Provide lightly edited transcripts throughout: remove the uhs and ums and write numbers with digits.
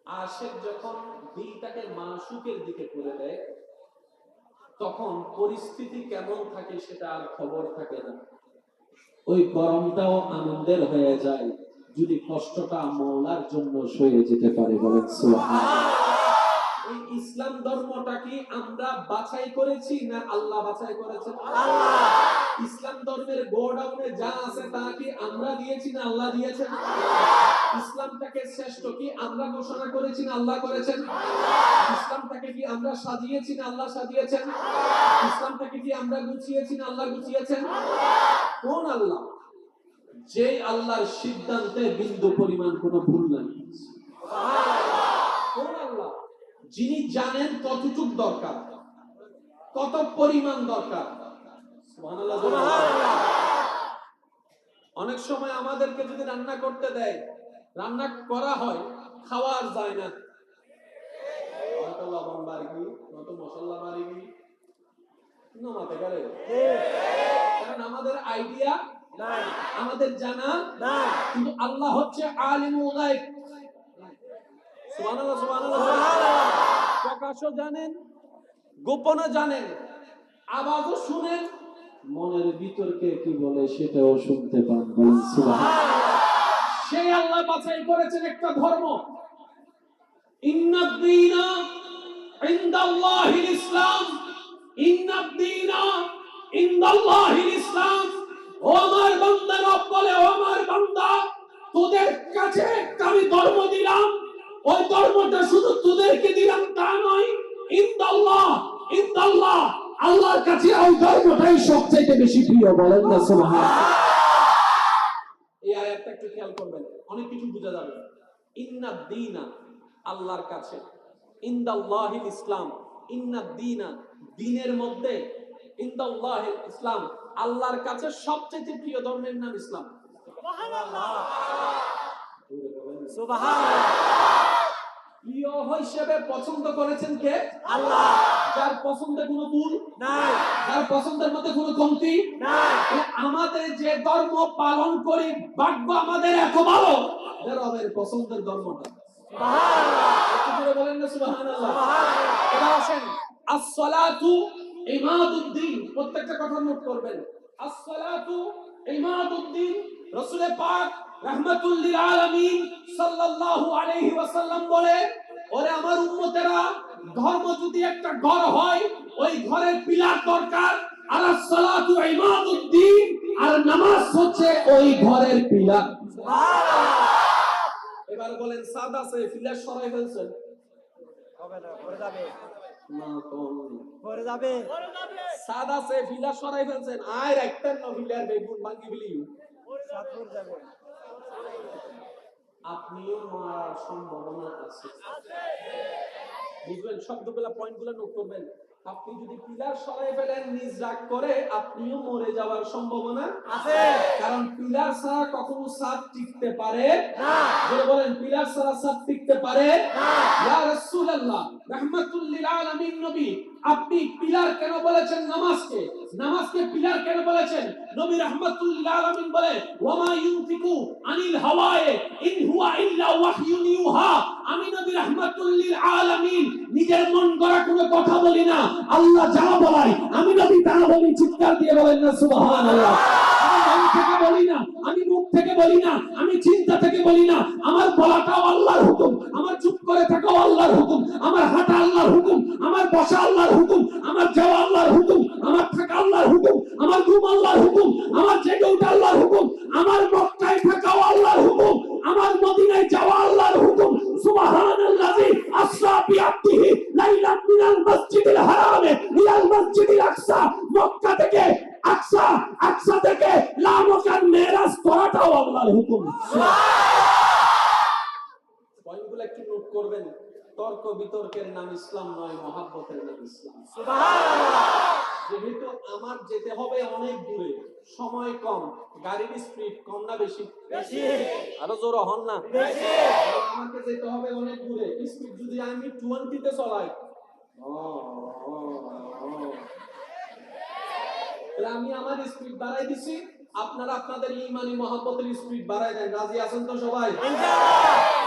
আশিক যখন দিলটাকে মাসুকের দিকে করে দেয় তখন পরিস্থিতি কেমন থাকে সেটা আর খবর থাকে না। ওই গরমটাও আনন্দের হয়ে যায় যদি কষ্টটা মওলার জন্য সয়ে যেতে পারে। বলেন সুবহানাল্লাহ। এই ইসলাম ধর্মটা কি আমরা বাছাই করেছি না আল্লাহ বাছাই করেছেন? আল্লাহ। ইসলাম ধর্মের গোডাউনে যা আছে তা কি আমরা দিয়েছি না আল্লাহ দিয়েছেন? ইসলামটাকে শ্রেষ্ঠ কি আমরা ঘোষণা করেছি না আল্লাহ করেছেন? ইসলামটাকে কি আমরা সাজিয়েছি না আল্লাহ সাজিয়েছেন? ইসলামটাকে কি আমরা গুছিয়েছি না আল্লাহ গুছিয়েছেন? কোন আল্লাহ? যে আল্লাহর সিদ্ধান্তে বিন্দু পরিমাণ কোনো ভুল নাই। কোন আল্লাহ? যিনি জানেন কতটুক দরকার, কত পরিমাণ দরকার। সুবহানাল্লাহ। অনেক সময় আমাদেরকে যদি রান্না করতে দেয়, রান্না করা হয়, খাওয়া আর যায় না। হয়তো লবণ বাড়িনি, নয়তো মশলা বাড়িনি, নমাতে গেলে কারণ আমাদের আইডিয়া নাই, আমাদের জানা নাই। কিন্তু আল্লাহ হচ্ছে আলিমুল গায়ব। সুবহানাল্লাহ, সুবহানাল্লাহ। প্রকাশও জানেন, গোপনও জানেন, আওয়াজও শুনেন, মনের ভিতরকে কি বলে সেটাও শুনতে পান। বলেন সুবহানাল্লাহ। সেই আল্লাহ বাছাই করেছেন একটা ধর্ম। ইন্নাদ দীনা ইনদাল্লাহিল ইসলাম, ইন্নাদ দীনা ইনদাল্লাহিল ইসলাম। ও আমার বান্দা, রব বলে, ও আমার বান্দা, তোদের কাছে একটা আমি ধর্ম দিলাম। ওই ধর্মটা শুধু তোদেরকে দিলাম তা নয়, ইনদাল্লাহ, ইনদাল্লাহ, আল্লাহর কাছে ওই ধর্মটাই সবচেয়ে বেশি প্রিয়। বলেন না সুবহানাল্লাহ। এই আয়াতটা একটু খেয়াল করবেন, অনেক কিছু বোঝা যাবে। ইন্নাদ দীনা, আল্লাহর কাছে, ইনদাল্লাহিল ইসলাম, ইন্নাদ দীনা, দ্বীনের মধ্যে, ইনদাল্লাহিল ইসলাম, আল্লাহর কাছে সবচেয়ে প্রিয় ধর্মের নাম ইসলাম। সুবহানাল্লাহ, সুবহানাল্লাহ। প্রিয় হিসেবে পছন্দ করেছেন কে? আল্লাহ। যার পছন্দে কোনো ভুল নাই, যার পছন্দের মধ্যে কোনো কমতি নাই। আমাদের যে ধর্ম পালন করি, ভাগ্য আমাদের এত ভালো যে রবের পছন্দের ধর্মটা। সুবহানাল্লাহ। একটু জোরে বলেন না সুবহানাল্লাহ। সুবহানাল্লাহ। এবার আসেন, আস-সালাতু ইমাদুদ্দিন। প্রত্যেকটা কথা নোট করবেন। আস-সালাতু ইমাদুদ্দিন। রাসূল পাক রাহমাতুল লিল আলামিন সাল্লাল্লাহু আলাইহি ওয়াসাল্লাম বলে, ওরে আমার উম্মতেরা, ধর্ম যদি একটা ঘর হয়, ওই ঘরের পিলার দরকার। আর আস-সালাতু ইমাদুদ্দিন, আর নামাজ হচ্ছে ওই ঘরের পিলার। সুবহানাল্লাহ। এবার বলেন, সাদা সে পিলার সরাই ফেলছেন, হবে না, পড়ে যাবে না, কোন পড়ে যাবে, সাদা সে পিলার সরাই ফেলছেন, আর একটা পিলার বেগুন ভাঙি ফেলিও, সাতপুর যাবে, আপনিও মারার সম্ভাবনা আছে। বুঝবেন, শব্দগুলা, পয়েন্টগুলো নোট করবেন। আপনি যদি পিলার সরাই ফেলেন, নিজ রাগ করে, আপনিও মরে যাওয়ার সম্ভাবনা আছে। কারণ পিলার ছাড়া কখনো ছাদ টিকতে পারে না। যে বলেন, পিলার ছাড়া ছাদ টিকতে পারে না। ইয়া রাসূলুল্লাহ রাহমাতুল লিল আলামিন নবী, আপনি পিলার কেন বলেছেন নামাজকে? নামাজকে পিলার কেন বলেছেন? নবী রাহমাতুল লিল আলামিন বলে, ওয়ামা ইউনফিকু আনিল হাওয়ায়ে ইন হুয়া ইল্লা ওয়াহয়ুন ইউহা। আমি নবী রাহমাতুল লিল আলামিন নিজের মন গড়া কোনো কথা বলি না। আল্লাহ যা বলে আমি নবী তা বলি। চিৎকার দিয়ে বলেন না সুবহানাল্লাহ। আমি মন থেকে বলি না, আমি মুখ থেকে বলি না, আমি চিন্তা থেকে বলি না। আমার বলাটাও আল্লাহর হুকুম, আমার চুপ করে থাকাও আল্লাহর হুকুম, আমার হাঁটা আল্লাহর হুকুম, আমার বসা আল্লাহর হুকুম, আমার যাওয়া আল্লাহর হুকুম, আমার থাকা আল্লাহর হুকুম, আমার ঘুম আল্লাহর হুকুম, আমার জেগে ওঠা আল্লাহর হুকুম, আমার মক্কায় থাকাও আল্লাহর হুকুম, আমার মদিনায় যাওয়া আল্লাহর হুকুম। সুবহানাল্লাযী আসরা বিআবদিহি লাইলাম মিনাল মাসজিদিল হারামে ইলাল মাসজিদিল আকসা। মক্কা থেকে আকসা, আকসা থেকে লামকান মেরাজ করাটাও আল্লাহর হুকুম। পয়েন্টগুলো একটু নোট করবেন। তর্ক বিতর্কের নাম ইসলাম নয়, মহাব্বতের নাম ইসলাম। সুবহানাল্লাহ। যেহেতু আমার যেতে হবে অনেক দূরে, সময় কম, গাড়ির স্পিড কম না বেশি? বেশি। আরো জোরে হন না, বেশি। আমাকে যেতে হবে অনেক দূরে, স্পিড যদি আমি 20 তে চলাই, তাহলে আমি আমার স্পিড বাড়াই দিছি, আপনারা আপনাদের ঈমানি মহব্বতের স্পিড বাড়ায় দেন। রাজি আছেন তো সবাই?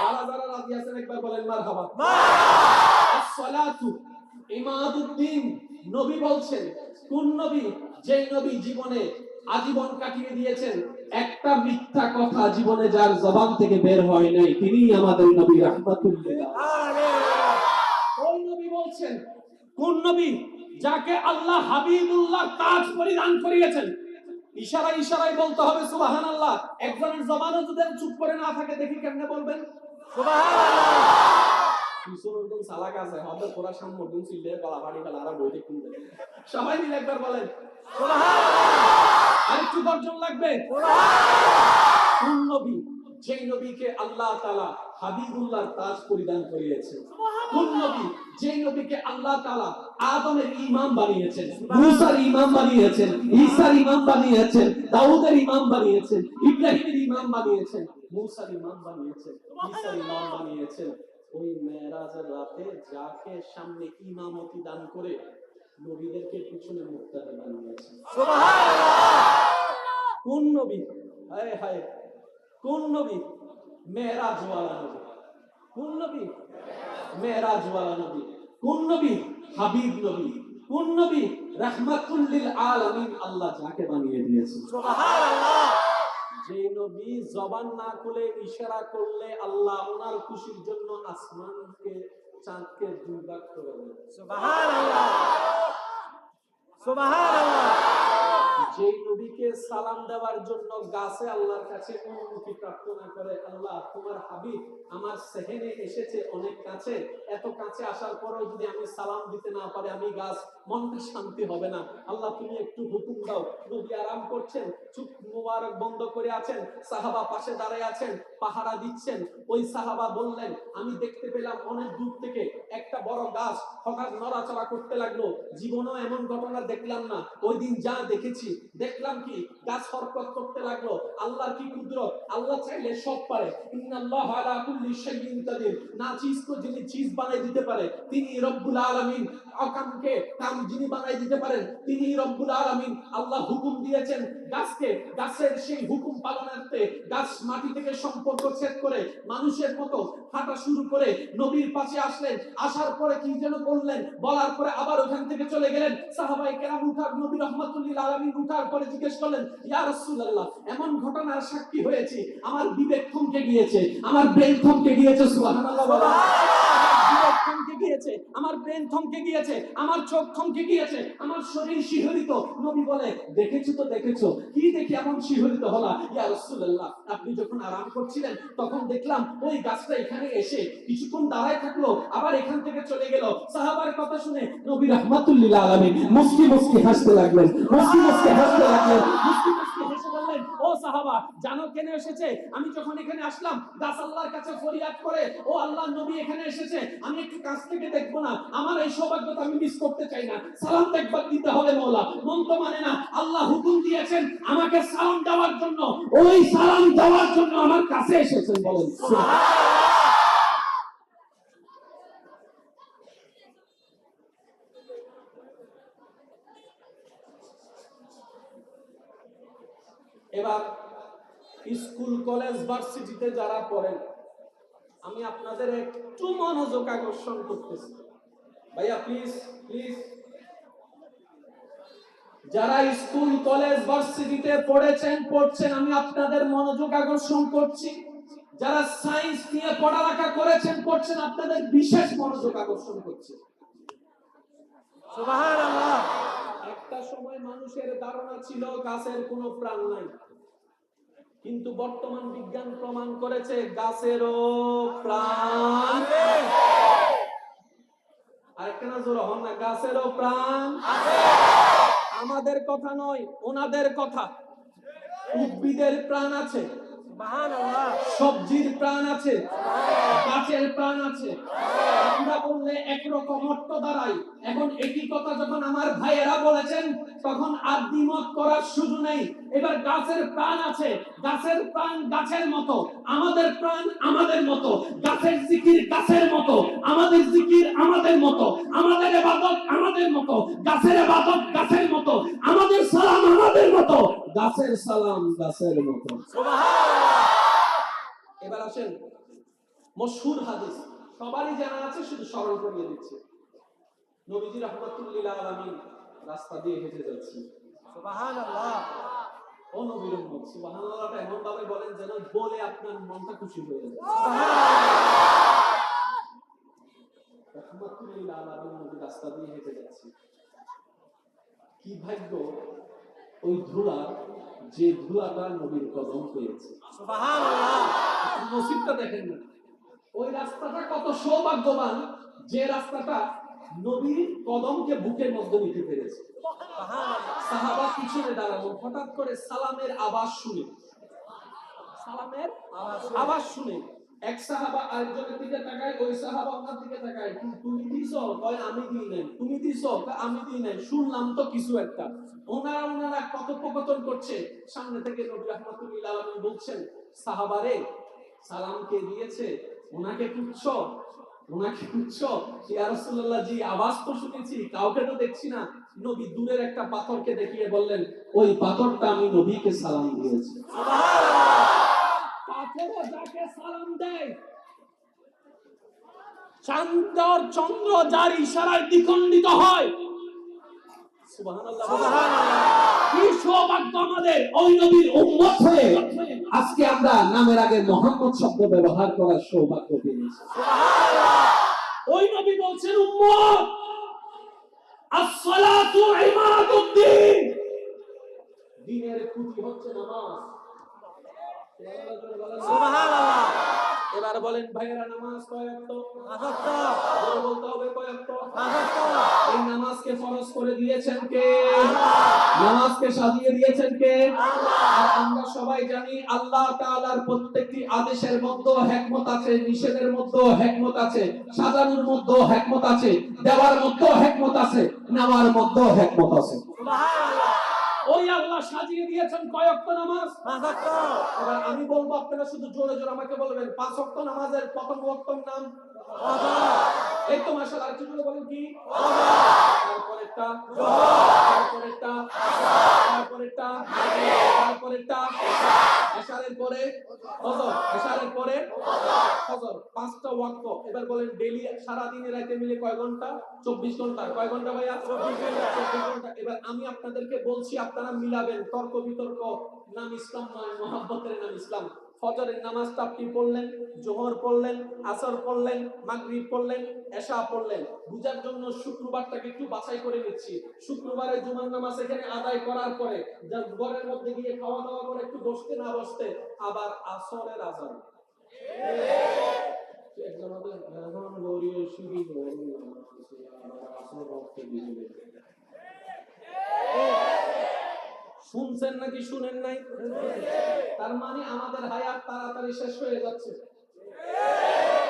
যারা যারা রাজি আছেন একবার বলেন মারহাবা। আসসালাতু ইমাদুদ্দিন। নবী বলছেন, কোন নবী? যেই নবী জীবনে আজীবন কাটিয়ে দিয়েছেন, একটা মিথ্যা কথা জীবনে যার জবান থেকে বের হয় নাই, তিনি আমাদের নবী রাহমাতুল লিল আলামিন। ওই নবী বলছেন, কোন নবী? যাকে আল্লাহ হাবিবুল্লাহ তাজ পরিধান করিয়েছেন। ইশারা ইশারায় বলতে হবে সুবহানাল্লাহ। একজনের জবানও যদি চুপ করে না থাকে, দেখি কেমনে বলবেন সুবহানাল্লাহ। কিশোরগঞ্জ সালাক আছে হবে পুরা সামনে সিলে গলা বাড়ি গলা আর বইতে কিনতে সবাই মিলে একবার বলেন সুবহানাল্লাহ। আরেকটু গর্জন লাগবে সুবহানাল্লাহ। কোন নবী? যেই নবীকে আল্লাহ তাআলা হাবিবুল্লাহর তাজ পরিধান করিয়েছেন। কোন নবী? যেই নবীকে আল্লাহ তাআলা আদমের ইমাম বানিয়েছেন, মূসার ইমাম বানিয়েছেন, ঈসার ইমাম বানিয়েছেন, দাউদের ইমাম বানিয়েছেন, ইব্রাহিমের ইমাম বানিয়েছেন, মূসার ইমাম বানিয়েছেন, ঈসার ইমাম বানিয়েছেন। ওই মেরাজের রাতে যাকে সামনে ইমামতি দান করে নবীদেরকে পিছনে মুক্তাদি বানিয়েছেন সুবহানাল্লাহ। কোন নবী? হায় হায়, কোন নবী? মেরাজ ওয়ালা নবী। কোন নবী? মেরাজ ওয়ালা নবী। কোন নবী? হাবিব নবী। কোন নবী? রাহমাতুল লিল আলামিন। আল্লাহ যাকে বানিয়ে দিয়েছেন সুবহানাল্লাহ। যে নবী জবান না খুলে ইশারা করলে আল্লাহ ওনার খুশির জন্য আসমানকে চাঁদকে দুই ভাগ করে দেন সুবহানাল্লাহ সুবহানাল্লাহ। যে নবীকে সালাম দেওয়ার জন্য গাছে আল্লাহর কাছে অনুমতি প্রার্থনা করে, আল্লাহ তোমার হাবিব আমার সেহেনে এসেছে অনেক কাছে, এত কাছে আসার পরেও যদি আমি সালাম দিতে না পারি আমি গাছ, মনটা শান্তি হবে না, আল্লাহ তুমি একটু হুকুম দাও। নবী আরাম করছেন, চুপ মোবারক বন্ধ করে আছেন, সাহাবা পাশে দাঁড়ায় আছেন, পাহারা দিচ্ছেন। ওই সাহাবা বললেন, আমি দেখতে পেলাম অনেক দূর থেকে একটা বড় গাছ হঠাৎ নড়াচড়া করতে লাগলো। জীবনেও এমন ঘটনা দেখলাম না। ওই দিন যা দেখেছি, দেখলাম কি গাছ হরকত করতে লাগলো। আল্লাহর কি কুদরত! আল্লাহ চাইলে সব পারে। ইন্নাল্লাহু আলা কুল্লি শাইইন কাদির। না চিজ তো যিনি চিজ বানাই দিতে পারে তিনি রব্বুল আলামিন। অকামকে কাম যিনি বানাই দিতে পারেন তিনি রব্বুল আলামিন। আল্লাহ হুকুম দিয়েছেন গাছকে, গাছের সেই হুকুম পালনার্থে গাছ মাটি থেকে সম্পর্ক ছেদ করে মানুষের মতো হাঁটা শুরু করে নবীর পাশে আসলেন। আসার পরে কি যেন বললেন, বলার পরে আবার ওখান থেকে চলে গেলেন। সাহাবায়ে কেরাম উঠার, নবী রাহমাতুল লিল আলামিন উঠার পরে জিজ্ঞেস করলেন, ইয়া রাসূলুল্লাহ, এমন ঘটনার সাক্ষী হয়েছি আমার বিবেক থমকে গিয়েছে, আমার ব্রেন থমকে গিয়েছে। সুবহানাল্লাহ বিবেক থমকে গিয়েছে, আমার ব্রেন থমকে গিয়েছে, আমার চোখ থমকে গিয়েছে, আমার শরীর শিহরিত। নবী বলে, দেখেছো তো দেখেছো, কি দেখে এমন শিহরিত হলা? ইয়া রাসূলুল্লাহ, আপনি যখন আরাম করছিলেন তখন দেখলাম ওই গাছটা এখানে এসে কিছুক্ষণ দাঁড়ায় থাকলো, আবার এখান থেকে চলে গেল। সাহাবার কথা শুনে নবী রাহমাতুল লিল আলামিন মুস্কি মুস্কি হাসতে লাগলেন, মুস্কি মুস্কি হাসতে লাগলেন, মুস্কি মুস্কি হেসে বললেন, ও সাহাবা, জানো কেন এসেছে? আমি যখন এখানে আসলাম গাছ আল্লাহর কাছে ফরিয়াদ করে, ও আল্লাহর নবী এখানে এসেছে, আমি একটু কাছ থেকে দেখবো না? আমার এই সৌভাগ্যটা আমি মিস করতে চাই না। সালাম তো একবার দিতে হবে মওলা, মন তো মানে না। আল্লাহ হুকুম দিয়েছেন আমাকে সালাম দেওয়ার জন্য, ওই সালাম দেওয়ার জন্য আমার কাছে এসেছেন। বলেন সুবহানাল্লাহ। এবার স্কুল কলেজ ভার্সিটিতে যারা পড়েন, আমি আপনাদের একটু মনোযোগ আকর্ষণ করতেছি। ভাইয়া প্লিজ প্লিজ, যারা স্কুল কলেজ ভার্সিটিতে পড়েছেন পড়ছেন, আমি আপনাদের মনোযোগ আকর্ষণ করছি। যারা সায়েন্স নিয়ে পড়ালেখা করেছেন পড়ছেন, আপনাদের বিশেষ মনোযোগ আকর্ষণ করছি। সুবহানাল্লাহ। একটা সময় মানুষের ধারণা ছিল গাছের কোনো প্রাণ নাই, কিন্তু বর্তমান বিজ্ঞান প্রমাণ করেছে গাছেরও প্রাণ আছে। আরেকটা না জোরে হন না, গাছেরও প্রাণ আছে। আমাদের কথা নয়, ওনাদের কথা। উদ্ভিদের প্রাণ আছে, সুবহানাল্লাহ। সবজির প্রাণ আছে, গাছের প্রাণ আছে। আমরা বললে একরকম অর্থ দাঁড়াই। এখন একই কথা যখন আমার ভাইয়েরা বলেছেন তখন আর দ্বিমত করার সুযোগ নেই। এবার গাছের প্রাণ আছে, গাছের প্রাণ গাছের মতো, আমাদের প্রাণ আমাদের মতো, গাছের জিকির গাছের মতো, আমাদের জিকির আমাদের মতো, আমাদের ইবাদত আমাদের মতো, গাছের ইবাদত গাছের মতো, আমাদের সালাম আমাদের মতো। গাছের সালাম গাছের মতো। এবার আসেন মশহুর হাদিস, সবারই জানা আছে, শুধু স্মরণ করিয়ে দিচ্ছি। নবীজি রাহমাতুল লিল আলামিন রাস্তা দিয়ে হেঁটে যাচ্ছে, সুবহানাল্লাহ। ও নবীর উম্মত, সুবহানাল্লাহটা এমন ভাবে বলেন যেন বলে আপনার মনটা খুশি হয়ে যায়। রাহমাতুল লিল আলামিন নবী রাস্তা দিয়ে হেঁটে যাচ্ছে। কি ভাগ্য ওই ধুলা, যে ধুলাটা নবীর কদম পেয়েছে, সুবহানাল্লাহ। নসিবটা দেখেন না, ওই রাস্তাটা কত সৌভাগ্যবান যে রাস্তাটা নবীর কদমকে বুকের মধ্যে নিতে পেরেছে। সাহাবা পিছনে দাঁড়ানো, হঠাৎ করে সালামের আওয়াজ শুনে, সালামের আওয়াজ শুনে এক সাহাবা আরেকজনের দিকে তাকায়, ওই সাহাবা ওনার দিকে তাকায়, তুমি দিছো? কয় আমি দিই নাই। তুমি দিছো? আমি দিই নাই। শুনলাম তো কিছু একটা। ওনারা কথোপকথন করছে, সামনে থেকে নবী রাহমাতুল্লাহি আলাইহি বলছেন, সাহাবারে সালাম কে দিয়েছে? ওনাকে খুঁজছো? ওনাকে খুঁজছো? ইয়া রাসূলুল্লাহ, জি, আওয়াজ তো শুনেছি, কাউকে তো দেখছি না। নবী দূরের একটা পাথরকে দেখিয়ে বললেন, ওই পাথরটা আমি নবীকে সালাম দিয়েছি। সুবহানাল্লাহ। পাথরও যাকে সালাম দেয়, চন্দ্র যার ইশারায় দ্বিখণ্ডিত হয়। সুবহানাল্লাহ, সুবহানাল্লাহ। কি সৌভাগ্য আমাদের ওই নবীর উম্মত হয়ে আজকে আমরা নামের আগে মুহাম্মদ শব্দ ব্যবহার করার সৌভাগ্য পেয়েছি। সুবহানাল্লাহ। ওই নবী বলছেন, উম্মত, আস-সালাতু ইমাদুদ্দিন, দ্বীনের খুঁটি হচ্ছে নামাজ। সুবহানাল্লাহ। এবার বলেন ভাইয়েরা, নামাজ কয় ওয়াক্ত? 5 ওয়াক্ত। বলতে হবে কয় ওয়াক্ত? 5 ওয়াক্ত। এই নামাজকে ফরজ করে দিয়েছেন কে? আল্লাহ। নামাজকে সাজিয়ে দিয়েছেন কে? আল্লাহ। আর আমরা সবাই জানি আল্লাহ তাআলার প্রত্যেকটি আদেশের মধ্যে হিকমত আছে, নিষেধের মধ্যে হিকমত আছে, সাজানোর মধ্যে হিকমত আছে, দেওয়ার মধ্যে হিকমত আছে, নেওয়ার মধ্যে হিকমত আছে। সুবহানাল্লাহ। ওই আল্লাহ সাজিয়ে দিয়েছেন কয় ওয়াক্ত নামাজ? 5 ওয়াক্ত। এবার আমি বলবো, আপনারা শুধু জোরে জোরে আমাকে বলবেন 5 ওয়াক্ত নামাজের প্রথম ওয়াক্তর নাম ওয়াজব। এই তো মাশাআল্লাহ, আর কিছু বলেন কি? ওয়াজব। তারপরেরটা যোহর, তারপরেরটা আসর, তারপরেরটা মাগরিব, তারপরেরটা এশারের পরে ফজর, এশারের পরে ফজর। 5টা ওয়াক্ত। এবার বলেন ডেইলি সারা দিনে রাতে মিলে কয় ঘন্টা? 24 ঘন্টা। কয় ঘন্টা ভাইয়া? 24 ঘন্টা। 24 ঘন্টা। এবার আমি আপনাদেরকে বলছি, আপনারা মিলাবেন, তর্ক বিতর্ক নাম ইসলাম নয়, মহব্বতের নাম ইসলাম। ফজরের নামাজটা আপনি পড়লেন, যোহর পড়লেন, আসর পড়লেন, মাগরিব পড়লেন, এশা পড়লেন। বুঝার জন্য শুক্রবারটাকে একটু বাছাই করে নিচ্ছি। শুক্রবারে জুমার নামাজ এখানে আদায় করার পরে ঘরের মধ্যে গিয়ে খাওয়া দাওয়া করে একটু বসতে না বসতে আবার আসরের আযান। একজন আমাদের এখন গৌরীয় শিবির আসর বক্তে দিয়েছে। শুনছেন নাকি শুনেন নাই? তার মানে আমাদের হায়াত তাড়াতাড়ি শেষ হয়ে যাচ্ছে।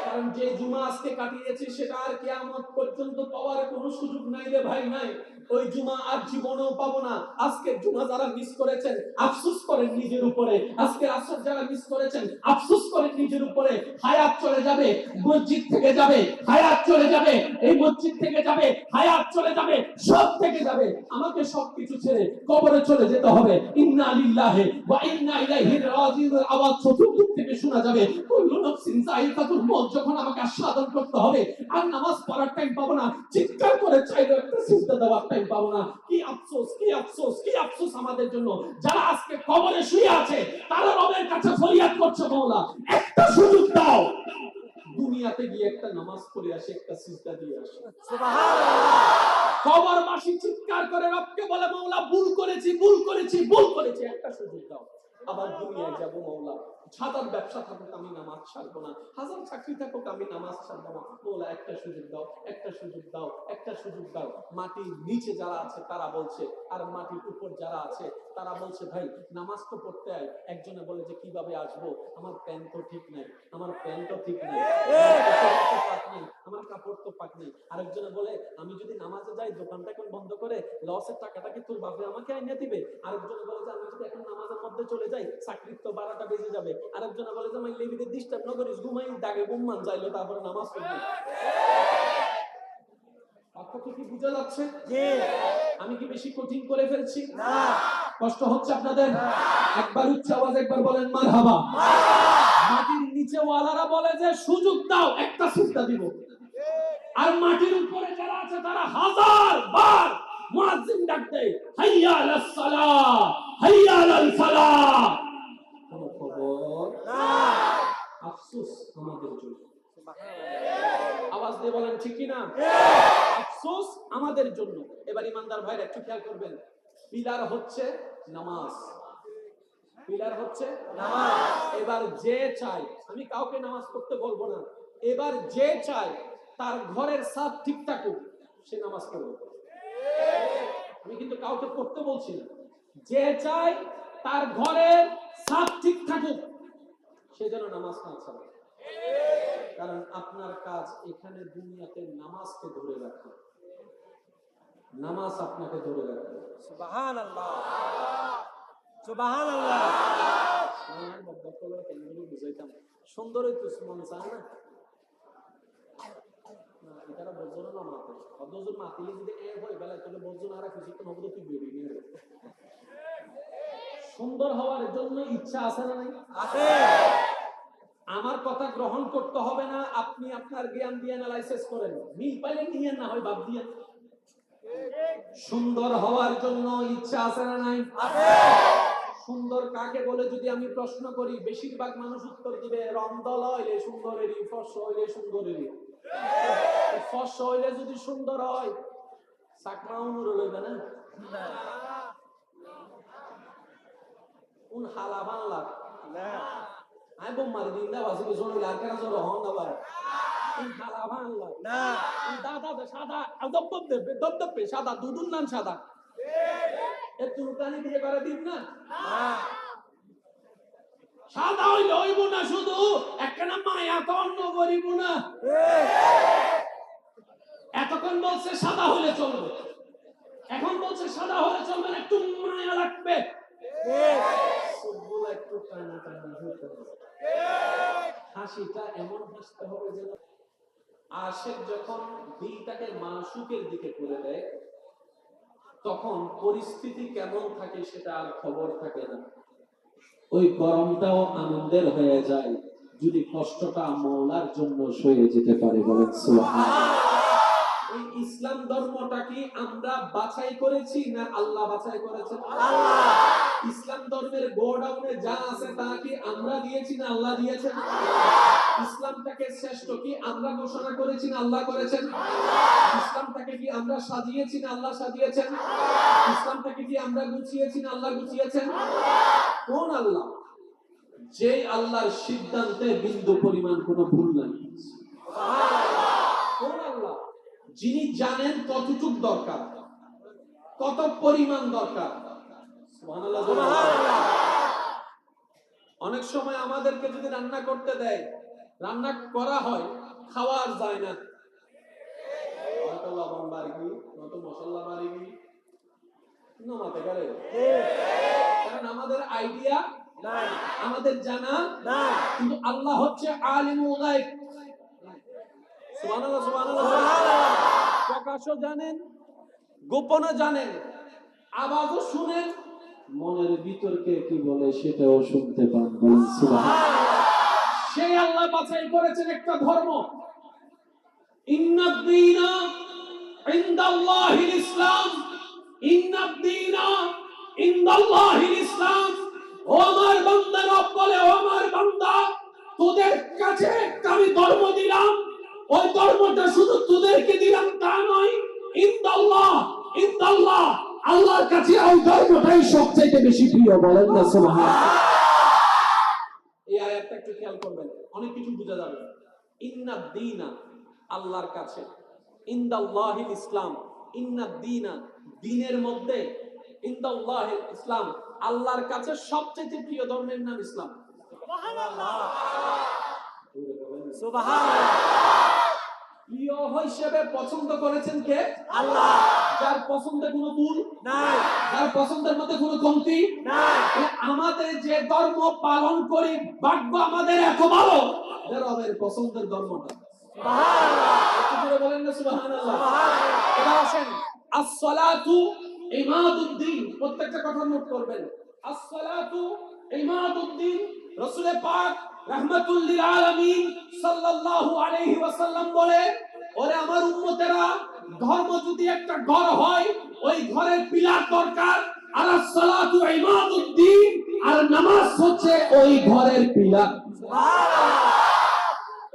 কারণ যে জুমা আজকে কাটিয়েছি সেটা আর কিয়ামত পর্যন্ত পাওয়ার কোনো সুযোগ নাই রে ভাই, নাই। ওই জুমা আর জীবনেও পাবো না। আজকে জুমা যারা মিস করেছেন আফসোস করেন নিজের উপরে। আজকে আসর যারা মিস করেছেন আফসোস করেন নিজের উপরে। হায়াত চলে যাবে, মসজিদ থেকে যাবে, হায়াত চলে যাবে, এই মসজিদ থেকে যাবে, হায়াত চলে যাবে, সব থেকে যাবে। আমাকে সবকিছু ছেড়ে কবরে চলে যেতে হবে। ইন্না লিল্লাহি ওয়া ইন্না ইলাইহি রাজিউন আওয়াজ চতুর্দিক থেকে শোনা যাবে। কুল্লু নাফসিন যায়িকাতুল মউত যখন আমাকে আস্বাদন করতে হবে, আর নামাজ পড়ার টাইম পাবো না, চিৎকার করে চাইলে একটা সিজদা দেওয়ার টাইম পাবো না। কি আফসোস, কি আফসোস, কি আফসোস আমাদের জন্য যারা আজকে কবরে শুয়ে আছে, তারা রবের কাছে ফরিয়াদ করছে, মাওলা একটা সুযোগ দাও, দুনিয়াতে গিয়ে একটা নামাজ পড়ে আসে, একটা সিজদা দিয়ে আসে। সুবহানাল্লাহ। কবরবাসী চিৎকার করে রবকে বলে, মাওলা ভুল করেছি, ভুল করেছি, ভুল করেছি, একটা সুযোগ দাও। আবার দুনিয়ায় যাব মাওলা, হাজার ব্যবসা থাকুক আমি নামাজ ছাড়বো না, হাজার চাকরি থাকুক আমি নামাজ ছাড়বো না। মাওলা একটা সুযোগ দাও, একটা সুযোগ দাও, একটা সুযোগ দাও। মাটির নিচে যারা আছে তারা বলছে, আর মাটির উপর যারা আছে তারা বলছে, ভাই নামাজ তো পড়তে আয়। একজনে বলে যে কিভাবে আসবো, আমার প্যান্ট তো ঠিক নাই, আমার প্যান্ট তো ঠিক নাই, আমার কাপড় তো পাক নাই। আরেকজনে বলে, আমি যদি নামাজে যাই দোকানটা এখন বন্ধ করে লসের টাকাটা কি তোর বাপে আমাকে আইনা দিবে। আরেকজনে বলে যে আমি যদি এখন নামাজের মধ্যে চলে যাই চাকরির তো 12টা বেজে যাবে। আরেকজনে বলে যে আমি লেবিদের ডিস্টার্ব না করিস, ঘুমাই দাগে ঘুমমান চাইলো, তারপরে নামাজ পড়বি। পার্থক্য কি বোঝা যাচ্ছে? জি। আমি কি বেশি কঠিন করে ফেলছি? না। কষ্ট হচ্ছে আপনাদের? একবার উচ্চ আওয়াজ একবার বলেন মারহাবা। মাটির নিচে ওয়ালারা বলে যে সুযোগ দাও, একটা সিজদা দিব। আর মাটির উপরে যারা আছে তারা হাজার বার মুয়াজ্জিন ডাক দেয়, হাইয়া আলাস সালাহ, হাইয়া আলাল ফালাহ। কোন খবর না। আফসোস আমাদের জন্য। আওয়াজ দিয়ে বলেন ঠিক কি না? আফসোস আমাদের জন্য। এবার ইমানদার ভাইরা একটু খেয়াল করবেন, পিলার হচ্ছে নামাজ, পিলার হচ্ছে নামাজ। এবার যে চাই, আমি কাউকে নামাজ পড়তে বলবো না, এবার যে চাই তার ঘরের ছাদ ঠিক থাকুক সে নামাজ পড়বে। আমি কিন্তু কাউকে পড়তে বলছি না, যে চাই তার ঘরের ছাদ ঠিক থাকুক সে যেন নামাজ না ছাড়ে। কারণ আপনার কাজ এখানে দুনিয়াতে নামাজকে ধরে রাখা, নামাজ আপনাকে ধরে রাখবে। সুবহানাল্লাহ, সুবহানাল্লাহ। সুন্দরই তো মন চায় না, এটারা বলছো না মাতে অদজন মাতিলে যদি এ হয় বেলায় তাহলে বলছো না, আর কিছু তো নবদ তুই বেরিয়ে নিয়ে সুন্দর হওয়ার জন্য ইচ্ছা আছে না নাই? আছে। আমার কথা গ্রহণ করতে হবে না, আপনি আপনার জ্ঞান দিয়ে অ্যানালাইসিস করেন, মিল পাইলে নিয়ে না হয় বাদ দিয়ে। সুন্দর হওয়ার জন্য ইচ্ছা আছে না নাই? আছে। সুন্দর কাকে বলে যদি আমি প্রশ্ন করি, বেশিরভাগ মানুষ উত্তর দিবে রমদল হইলে সুন্দরেরই, ফর্স হইলে সুন্দরেরই। ফর্স হইলে যদি সুন্দর হয় চাকমা অনুর লইবে না, কোন হালা বাংলা না। আই বোম মারি দিন দা বাসি কিছু হইলে আর কেন জোর হন না পারে, কোন হালা বাংলা না। দাদা সাদা দপদপ দেবে, দপদপে সাদা, দুধুর নাম সাদা, একটু কানি দিয়ে করে দিন না। সাদা হইলে হইব না, শুধু একখানা মায়া তো অন্য করিব না। এতক্ষণ বলছে সাদা হলে চলবে, এখন বলছে সাদা হলে চলবে না, একটু মায়া লাগবে, সবগুলো একটু টানা টানা হতে হবে। হাসিটা এমন হাসতে হবে যেন আশেক যখন দিলটাকে মাসুকের দিকে করে দেয় তখন পরিস্থিতি কেমন থাকে সেটা আর খবর থাকে না, ওই গরমটাও আনন্দের হয়ে যায় যদি কষ্টটা মওলার জন্য সয়ে যেতে পারে। বলেন সুবহানাল্লাহ। এই ইসলাম ধর্মটা কি আমরা বাছাই করেছি না আল্লাহ বাছাই করেছেন? আল্লাহ। ইসলাম ধর্মের গোডাউনে যা আছে তা কি আমরা দিয়েছি না আল্লাহ দিয়েছেন? ইসলামটাকে শ্রেষ্ঠ কি আমরা ঘোষণা করেছি না আল্লাহ করেছেন? ইসলামটাকে কি আমরা সাজিয়েছি না আল্লাহ সাজিয়েছেন? ইসলামটাকে কি আমরা গুছিয়েছি না আল্লাহ গুছিয়েছেন? কোন আল্লাহ? যে আল্লাহর সিদ্ধান্তে বিন্দু পরিমাণ কোনো ভুল নাই। কোন আল্লাহ? যিনি জানেন কতটুক দরকার, কত পরিমাণ দরকার। সুবহানাল্লাহ। অনেক সময় আমাদেরকে যদি রান্না করতে দেয়, রান্না করা হয়, খাওয়া আর যায় না, হয়তো লবণ বাড়ি, নয়তো মশলা বাড়ি নামাতে গেলে, কারণ আমাদের আইডিয়া নাই, আমাদের জানা নাই। কিন্তু আল্লাহ হচ্ছে আলিমুল গায়ব। সুবহানাল্লাহ, সুবহানাল্লাহ। প্রকাশও জানেন, গোপনও জানেন, আওয়াজও শুনেন, মনের ভিতরকে কি বলে সেটাও শুনতে পান। বলেন সুবহানাল্লাহ। সেই আল্লাহ বাছাই করেছেন একটা ধর্ম, ইন্নাদ-দীনা ইনদাল্লাহিল ইসলাম, ইন্নাদ-দীনা ইনদাল্লাহিল ইসলাম। ও আমার বান্দা, রব বলে ও আমার বান্দা, তোদের কাছে একটা আমি ধর্ম দিলাম, ওই ধর্মটা শুধু তোদেরকে দিলাম তা নয়, ইনদাল্লাহ, ইনদাল্লাহ, আল্লাহর কাছে ওই ধর্মটাই সবচেয়ে বেশি প্রিয়। বলেন না সুবহানাল্লাহ। এই আয়াতটা একটু খেয়াল করবেন, অনেক কিছু বোঝা যাবে। ইন্নাদ-দীনা আল্লাহর কাছে, ইনদাল্লাহিল ইসলাম, ইন্নাদ-দীনা দ্বীনের মধ্যে, ইনদাল্লাহিল ইসলাম আল্লাহর কাছে সবচেয়ে প্রিয় ধর্মের নাম ইসলাম। সুবহানাল্লাহ, সুবহানাল্লাহ। প্রিয় হিসেবে পছন্দ করেছেন কে? আল্লাহ। যার পছন্দে কোনো ভুল নাই, যার পছন্দের মধ্যে কোনো কমতি নাই। আমাদের যে ধর্ম পালন করি, ভাগ্য আমাদের এত ভালো যে রবের পছন্দের ধর্মটা। সুবহানাল্লাহ। জোরে বলেন না সুবহানাল্লাহ। এবার আসেন, as-সালাতু ইমাদুদ্দিন, প্রত্যেকটা কথা নোট করবেন। as-সালাতু ইমাদুদ্দিন, রাসূল পাক রাহমাতুল লিল আলামিন সাল্লাল্লাহু আলাইহি ওয়াসাল্লাম বলে, ওরে আমার উম্মতেরা, ধর্ম যদি একটা ঘর হয়, ওই ঘরের পিলার দরকার। আস-সালাতু ইমাদুদ্দিন, আর নামাজ হচ্ছে ওই ঘরের পিলার।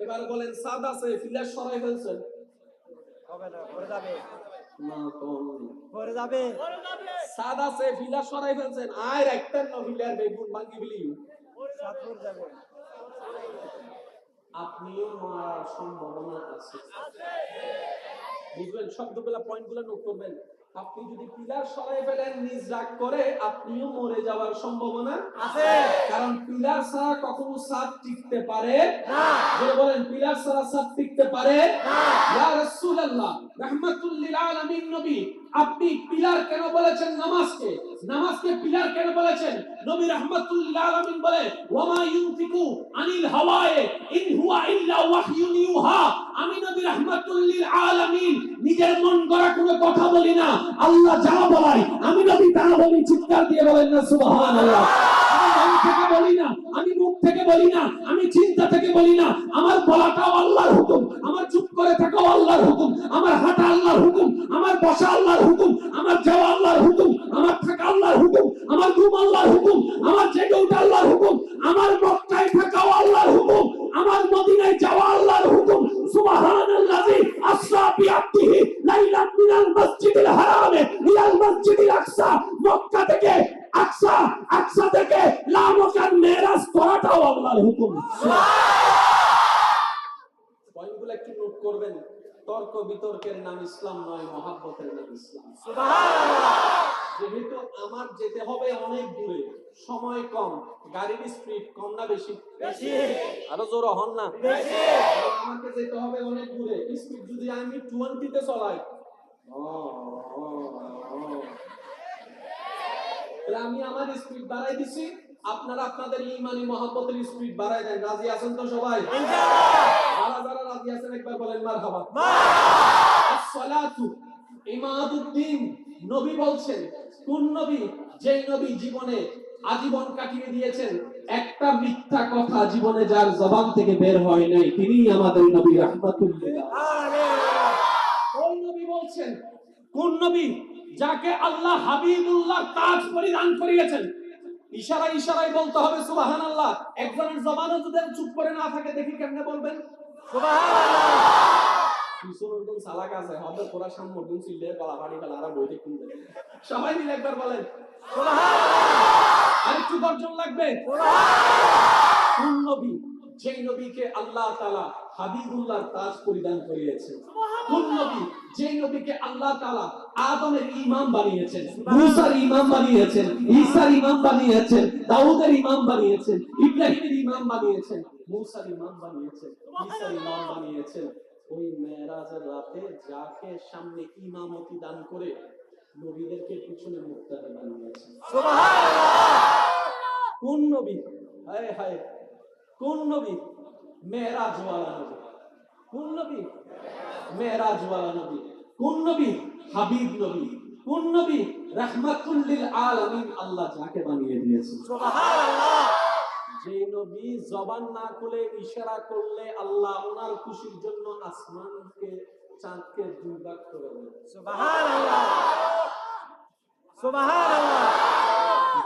এবার বলেন, সাদা সে পিলার সরাই ফেলছেন হবে না, পড়ে যাবে, না? কোন পড়ে যাবে। সাদা সে পিলার সরাই ফেলছেন, আর একটা পিলার বেগুন ভাঙি বিলি, সাত পড়ে যাবে। আপনিও মারার সম্ভাবনা আছে। বুঝবেন, শব্দগুলা পয়েন্টগুলো নোট করবেন। আপনি যদি পিলার সরাই ফেলেন নিজ রাগ করে, আপনিও মরে যাওয়ার সম্ভাবনা আছে। কারণ পিলার ছাড়া কখনো ছাদ টিকতে পারে না। যে বলেন পিলার ছাড়া ছাদ টিকতে পারে না। ইয়া রাসূলুল্লাহ রাহমাতুল লিল আলামিন নবী, আপনি পিলার কেন বলেছেন নামাজকে? নামাজকে পিলার কেন বলেছেন? নবী রাহমাতুল লিল আলামিন বলে, ওয়ামা ইউনফিকু আনিল হাওয়ায়ে ইন হুয়া ইল্লা ওয়াহয়ুন ইউহা। আমি নবী রাহমাতুল লিল আলামিন নিজের মন গড়া কোনো কথা বলি না, আল্লাহ যা বলে আমি নবী তা বলি। চিৎকার দিয়ে বলেন না সুবহানাল্লাহ। আমি মন থেকে বলি না, আমি মুখ থেকে বলি না, আমি চিন্তা থেকে বলি না। আমার বলাটাও আল্লাহর হুকুম, আমার চুপ করে থাকাও আল্লাহর হুকুম, আমার হাঁটা আল্লাহর হুকুম, আমার বসা আল্লাহর হুকুম, আমার যাওয়া আল্লাহর হুকুম, আমার থাকা আল্লাহর হুকুম, আমার ঘুম আল্লাহর হুকুম, আমার জেগে ওঠা আল্লাহর হুকুম, আমার মক্কায় থাকাও আল্লাহর হুকুম, আমার মদিনায় যাওয়া আল্লাহর হুকুম। সুবহানাল্লাযী আসরা বিআবদিহি লাইলাম মিনাল মাসজিদিল হারামে ইলাল মাসজিদিল আকসা। মক্কা থেকে আকসা, আকসা থেকে লা মকান মেরাজ করাটাও আল্লাহর হুকুম। পয়েন্টগুলো একটু নোট করবেন। তর্ক বিতর্কের নাম ইসলাম নয়, মহাব্বতের নাম ইসলাম। সুবহানাল্লাহ। যেহেতু আমার যেতে হবে অনেক দূরে, সময় কম, গাড়ির স্পিড কম না বেশি? বেশি। আরো জোরে হন না। বেশি। আমাকে যেতে হবে অনেক দূরে, স্পিড যদি আমি 20 তে চলাই, তাহলে আমি আমার স্পিড বাড়াই দিছি, আপনারা আপনাদের ঈমানি মহব্বতের স্পিড বাড়াই দেন। রাজি আছেন তো সবাই? ইনশাআল্লাহ। যারা যারা রাজি আছেন একবার বলেন মারহাবা। মারহাবা। as-সালাতু ইমাদুদ্দিন। নবী বলছেন, কোন নবী? যেই নবী জীবনে আজীবন কাটিয়ে দিয়েছেন, একটা মিথ্যা কথা জীবনে যার জবান থেকে বের হয় নাই, তিনিই আমাদের নবী রাহমাতুল্লিল আলামিন। ওই নবী বলছেন, কোন নবী? যাকে আল্লাহ হাবিবুল্লাহ তাজ পরিধান করিয়েছেন। ইশারা ইশারায় বলতে হবে সুবহানাল্লাহ। একজনের জবানও যদি চুপ করে না থাকে, দেখি কেমনে বলবেন সুবহানাল্লাহ। পিছনের সালাক আছে, হবে পুরা সামনে দিন সিলে গলা ফাড়ি গলা আর বইতে কিনবে। সবাই মিলে একবার বলেন সুবহানাল্লাহ। আরেকটু বর্জন লাগবে সুবহানাল্লাহ। কোন নবী? যেই নবীকে আল্লাহ তাআলা হাবিবুল্লাহর তাজ পরিধান করিয়েছেন। কোন নবী? যেই নবীকে আল্লাহ তাআলা আদমের ইমাম বানিয়েছেন, মূসার ইমাম বানিয়েছেন, ঈসার ইমাম বানিয়েছেন, দাউদের ইমাম বানিয়েছেন, ইব্রাহিমের ইমাম বানিয়েছেন, মূসার ইমাম বানিয়েছেন, ঈসার ইমাম বানিয়েছেন। ওই মেরাজের রাতে যাকে সামনে ইমামতি দান করে নবীদেরকে পিছনে মুক্তাদি বানিয়েছেন। সুবহানাল্লাহ। কোন নবী? হায় হায়, কোন নবী? মেরাজ ওয়ালা নবী। কোন নবী? মেরাজ ওয়ালা নবী। কোন নবী? হাবিব নবী। কোন নবী? রাহমাতুল লিল আলামিন। আল্লাহ যাকে বানিয়ে দিয়েছেন। সুবহানাল্লাহ। যে নবী জবান না খুলে ইশারা করলে আল্লাহ ওনার খুশির জন্য আসমানকে চাঁদকে দুই ভাগ করে দেন। সুবহানাল্লাহ। সুবহানাল্লাহ।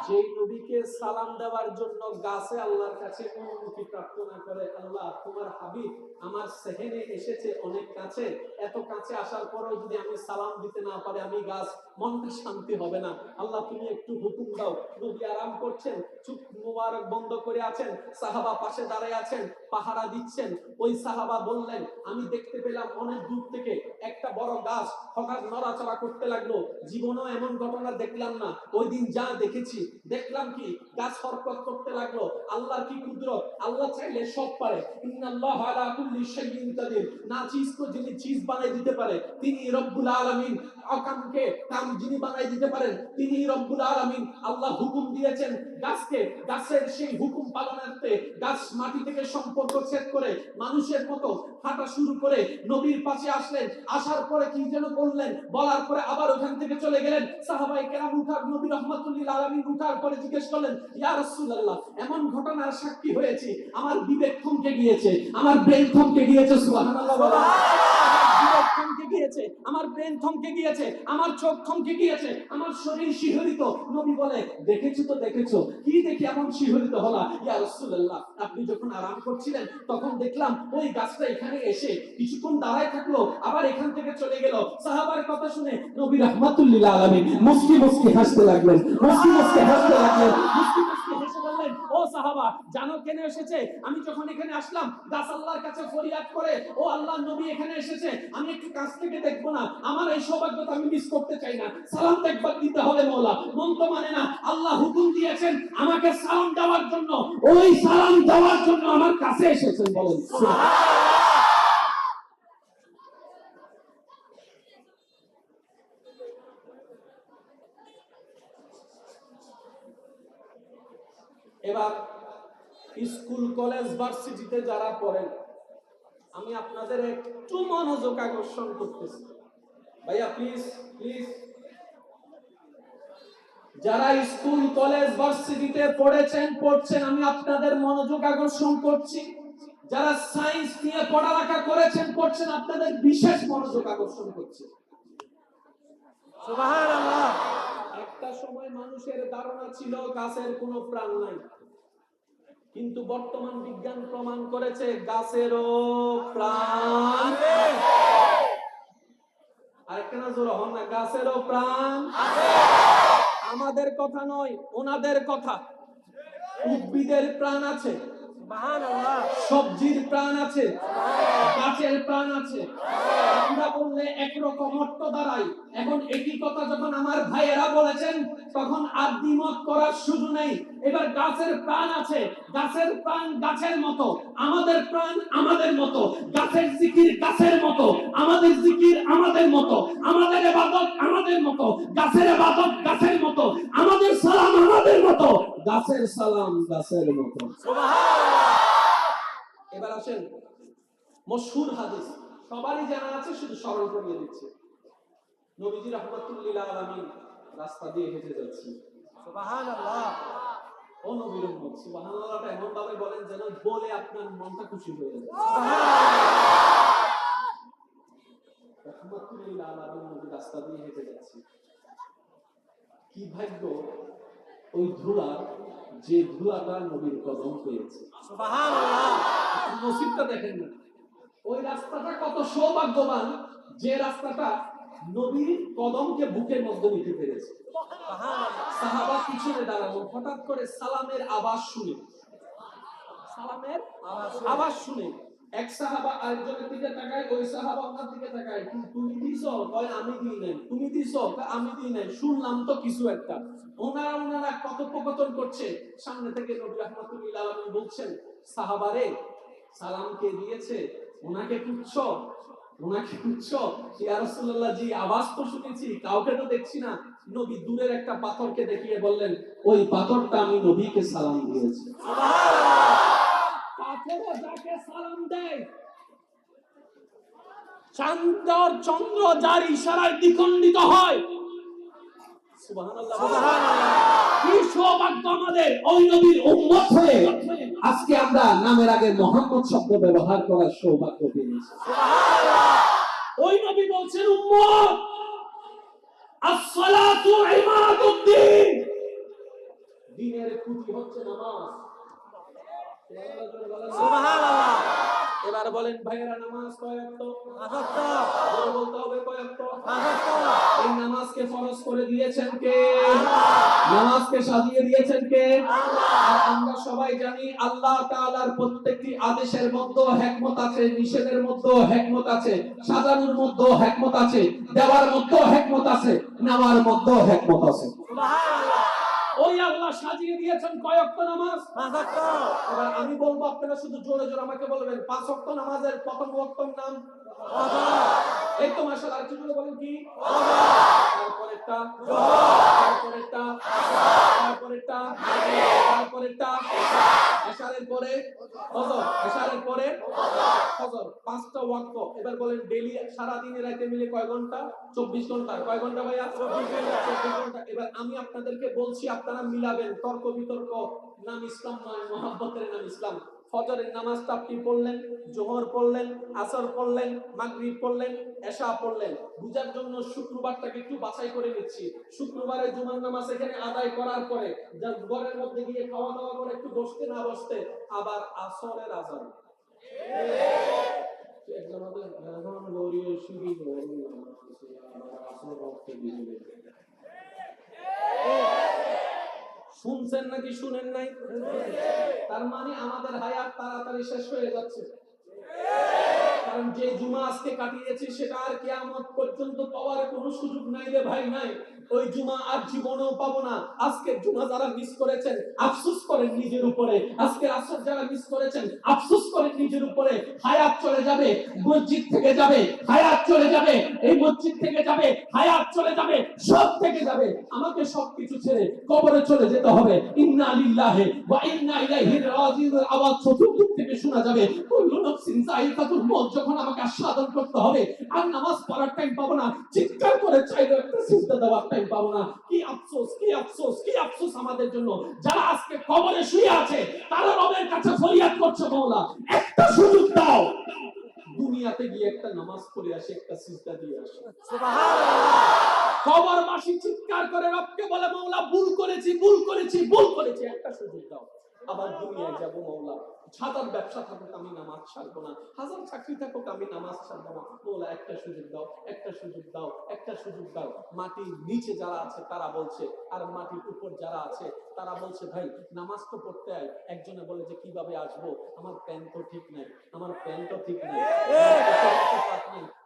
যে নবীকে সালাম দেওয়ার জন্য গাছে আল্লাহর কাছে অনুমতি প্রার্থনা করে, আল্লাহ তোমার হাবিব আমার সেহেনে এসেছে অনেক কাছে, এত কাছে আসার পরেও যদি আমি সালাম দিতে না পারি, আমি গাছ মনটা শান্তি হবে না, আল্লাহ তুমি একটু হুকুম দাও। নবী আরাম করছেন, চুপ মুবারক বন্ধ করে আছেন, সাহাবা পাশে দাঁড়ায় আছেন, পাহারা দিচ্ছেন। ওই সাহাবা বললেন, আমি দেখতে পেলাম অনেক দূর থেকে একটা বড় গাছ হঠাৎ নড়াচড়া করতে লাগলো। জীবনেও এমন ঘটনা দেখলাম না। ওই দিন যা দেখেছি, দেখলাম কি গাছ হরকত করতে লাগলো। আল্লাহর কি কুদরত! আল্লাহ চাইলে সব পারে। ইন্নাল্লাহু আলা কুল্লি শাইইন কাদির। না চিজ কো যিনি চিজ বানাই দিতে পারে তিনি রব্বুল আলামিন। অকামকে কাম যিনি বানাই দিতে পারেন তিনি রব্বুল আলামিন। আল্লাহ হুকুম দিয়েছেন গাছকে, গাছের সেই হুকুম পালনার্থে গাছ মাটি থেকে সম্পর্ক ছেদ করে মানুষের মতো হাঁটা শুরু করে নবীর পাশে আসলেন। আসার পরে কি যেন বললেন, বলার পরে আবার ওখান থেকে চলে গেলেন। সাহাবায়ে কেরাম উঠার, নবী রাহমাতুল্লিল আলামিন উঠার পরে জিজ্ঞেস করলেন, ইয়া রাসূলুল্লাহ, এমন ঘটনার সাক্ষী হয়েছি আমার বিবেক থমকে গিয়েছে, আমার ব্রেন থমকে গিয়েছে। সুবহানাল্লাহ। বিবেক থমকে গিয়েছে, আমার ব্রেন থমকে গিয়েছে, আমার চোখ থমকে গিয়েছে, আমার শরীর শিহরিত। নবী বলে, দেখেছো তো দেখেছো, কি দেখে এমন শিহরিত হলা? ইয়া রাসূলুল্লাহ, আপনি যখন আরাম করছিলেন তখন দেখলাম ওই গাছটা এখানে এসে কিছুক্ষণ দাঁড়ায় থাকলো, আবার এখান থেকে চলে গেল। সাহাবার কথা শুনে নবী রাহমাতুল্লিল আলামিন মুস্কি মুস্কি হাসতে লাগলেন, মুস্কি মুস্কি হাসতে লাগলেন, মুস্কি মুস্কি হেসে বললেন, ও সাহাবা, জানো কেন এসেছে? আমি যখন এখানে আসলাম গাছ আল্লাহর কাছে ফরিয়াদ করে, ও আল্লাহর নবী এখানে এসেছে, আমি একটু কাছ থেকে দেখবো না? আমার এই সৌভাগ্যটা আমি মিস করতে চাই না। সালাম তো একবার দিতে হবে মওলা, মন তো মানে না। আল্লাহ হুকুম দিয়েছেন আমাকে সালাম দেওয়ার জন্য, ওই সালাম দেওয়ার জন্য আমার কাছে এসেছেন। বলেন এবার স্কুল কলেজ ভার্সিটিতে যারা পড়েন, আমি আপনাদের একটু মনোযোগ আকর্ষণ করতেছি। ভাইয়া প্লিজ প্লিজ, যারা স্কুল কলেজ ভার্সিটিতে পড়ছেন, আমি আপনাদের মনোযোগ আকর্ষণ করছি। যারা সায়েন্স নিয়ে পড়ালেখা করছেন, আপনাদের বিশেষ মনোযোগ আকর্ষণ করছি। সুবহানাল্লাহ। একটা সময় মানুষের ধারণা ছিল গাছের কোনো প্রাণ নাই, কিন্তু বর্তমান বিজ্ঞান প্রমাণ করেছে গাছেরও প্রাণ আছে। আরেকটা না জোর হন না, গাছেরও প্রাণ আছে। আমাদের কথা নয়, ওনাদের কথা। উদ্ভিদের প্রাণ আছে, সুবহানাল্লাহ। সবজির প্রাণ আছে, গাছের প্রাণ আছে। আমরা বললে একরকম অর্থ দাঁড়াই। এখন একই কথা যখন আমার ভাইয়েরা বলেছেন, তখন আর দ্বিমত করার সুযোগ নেই। এবার গাছের প্রাণ আছে, গাছের প্রাণ গাছের মতো, আমাদের প্রাণ আমাদের মতো, গাছের জিকির গাছের মতো, আমাদের জিকির আমাদের মতো, আমাদের ইবাদত আমাদের মতো, গাছের ইবাদত গাছের মতো, আমাদের সালাম আমাদের মতো, গাছের সালাম গাছের মতো। সুবহানাল্লাহ। এবার আসেন মশহুর হাদিস, সবারই জানা আছে, শুধু স্মরণ করিয়ে দিচ্ছি। নবীজি রাহমাতুল্লিল আলামিন রাস্তা দিয়ে হেঁটে যাচ্ছেন। সুবহানাল্লাহ। ও নবীর উম্মত, সুবহানাল্লাহটা এমন ভাবে বলেন যেন বলে আপনার মনটা খুশি হয়ে যায়। রাহমাতুল্লিল আলামিন নবী রাস্তা দিয়ে হেঁটে যাচ্ছেন। কি ভাগ্য ওই ধুলা, যে ধুলাটা নবীর কদম পেয়েছে। সুবহানাল্লাহ। নসিবটা দেখেন না, ওই রাস্তাটা কত সৌভাগ্যবান, যে রাস্তাটা নবীর কদমকে বুকের মধ্যে নিতে পেরেছে। সাহাবা পিছনে দাঁড়ানো, হঠাৎ করে সালামের আওয়াজ শুনে এক সাহাবা আরেকজনের দিকে তাকায়, ওই সাহাবা ওনার দিকে তাকায়, তুমি দিছো? কয় আমি দিই নাই। তুমি দিছো? আমি দিই নাই। শুনলাম তো কিছু একটা। ওনারা কথোপকথন করছে। সামনে থেকে নবী রাহমাতুল্লিল আলামিন বলছেন, সাহাবারে, সালাম কে দিয়েছে? ওনাকে খুঁজছো? ইয়া রাসূলুল্লাহ, জি, আওয়াজ তো শুনেছি, কাউকে তো দেখছি না। নবী দূরের একটা পাথরকে দেখিয়ে বললেন, ওই পাথরটা আমি নবীকে সালাম দিয়েছি। পাথরও যাকে সালাম দেয়, চন্দ্র যার ইশারায় দ্বিখণ্ডিত হয়। সুবহানাল্লাহ। কি সৌভাগ্য আমাদের ওই নবীর উম্মত হয়ে আজকে আমরা নামের আগে মুহাম্মদ শব্দ ব্যবহার করার সৌভাগ্য পেয়েছি। ওই নবী বলছেন, উম্মত, আস-সালাতু ইমাদুদ্দিন, দ্বীনের খুঁটি হচ্ছে নামাজ। সুবহানাল্লাহ। এবার বলেন ভাইয়েরা, নামাজ কয় ওয়াক্ত? বলতে হবে কয় ওয়াক্ত? এই নামাজকে ফরজ করে দিয়েছেন কে? নামাজকে সাজিয়ে দিয়েছেন কে? আর আমরা সবাই জানি আল্লাহ তাআলার প্রত্যেকটি আদেশের মধ্যে হিকমত আছে, নিষেধের মধ্যে হিকমত আছে, সাজানোর মধ্যে হিকমত আছে, দেওয়ার মধ্যে হিকমত আছে, নেওয়ার মধ্যে হিকমত আছে। সুবহানাল্লাহ। ওই আল্লাহ সাজিয়ে দিয়েছেন কয় ওয়াক্ত নামাজ? 5 ওয়াক্ত। এবার আমি বলবো, আপনারা শুধু জোরে জোরে আমাকে বলবেন 5 ওয়াক্ত নামাজের প্রথম ওয়াক্তর নাম। এই তো মাশাআল্লাহ, আর কি বলেন কি? তারপরে তারপরেরটা, তারপরেরটা, তারপরেরটা, তারপরেরটা, এশারের পরে ফজর, এশারের পরে ফজর, 5টা ওয়াক্ত। এবার বলেন ডেইলি সারা দিনে রাতে মিলে কয় ঘন্টা? 24 ঘন্টা। কয় ঘন্টা ভাইয়া? 24 ঘন্টা। এবার আমি আপনাদেরকে বলছি, আপনারা মিলাবেন, তর্ক বিতর্ক নাম ইসলাম নয়, মহব্বতের নাম ইসলাম। ফজরের নামাজটা আপনি পড়লেন, জোহর পড়লেন, আসর পড়লেন, মাগরিব পড়লেন, এশা পড়লেন। বুঝার জন্য শুক্রবারটাকে একটু বাছাই করে নিচ্ছি। শুক্রবারে জুমার নামাজ এখানে আদায় করার পরে যার ঘরের মধ্যে গিয়ে খাওয়া দাওয়া করে একটু বসতে না বসতে আবার আসরের আজান। একজন আমাদের এখন গরিব শিবি শুনছেন নাকি শুনেন নাই? তার মানে আমাদের হায়াত তাড়াতাড়ি শেষ হয়ে যাচ্ছে। কারণ যে জুমা আজকে কাটিয়েছি সেটা আর কিয়ামত পর্যন্ত পাওয়ার কোনো সুযোগ নাই রে ভাই, নাই। ওই জুমা আর জীবনেও পাবো না। আজকে জুমা যারা মিস করেছেন আফসোস করেন নিজের উপরে। আজকে আসর যারা মিস করেছেন আফসোস করেন নিজের উপরে। হায়াত চলে যাবে, মসজিদ থেকে যাবে, হায়াত চলে যাবে, এই মসজিদ থেকে যাবে, হায়াত চলে যাবে, সব থেকে যাবে। আমাকে সবকিছু ছেড়ে কবরে চলে যেতে হবে। ইন্না লিল্লাহি ওয়া ইন্না ইলাইহি রাজিউন আওয়াজ চতুর্দিক থেকে শোনা যাবে। কুল্লু নাফসিন যায়িকাতুল মউত যখন আমাকে আস্বাদন করতে হবে, আর নামাজ পড়ার টাইম পাবো না, চিৎকার করে চাইলে একটা সিজদা দেওয়ার টাইম পাবো না। কি আফসোস, কি আফসোস, কি আফসোস আমাদের জন্য যারা আজকে কবরে শুয়ে আছে। তারা রবের কাছে ফরিয়াদ করছে, মাওলা একটা সুযোগ দাও, দুনিয়াতে গিয়ে একটা নামাজ পড়ে আসে, একটা সিজদা দিয়ে আসে। সুবহানাল্লাহ। কবরবাসী চিৎকার করে রবকে বলে, মাওলা ভুল করেছি, ভুল করেছি, ভুল করেছি, একটা সুযোগ দাও। আবার দুনিয়ায় যাব মাওলা, হাজার ব্যবসা থাকুক আমি নামাজ ছাড়বো না, হাজার চাকরি থাকুক আমি নামাজ ছাড়বো না। মাওলা একটা সুযোগ দাও, একটা সুযোগ দাও, একটা সুযোগ দাও। মাটির নিচে যারা আছে তারা বলছে, আর মাটির উপর যারা আছে তারা বলছে, ভাই নামাজ তো পড়তে আয়। একজনে বলে যে কিভাবে আসবো, আমার প্যান্ট তো ঠিক নাই, আমার প্যান্ট তো ঠিক নাই,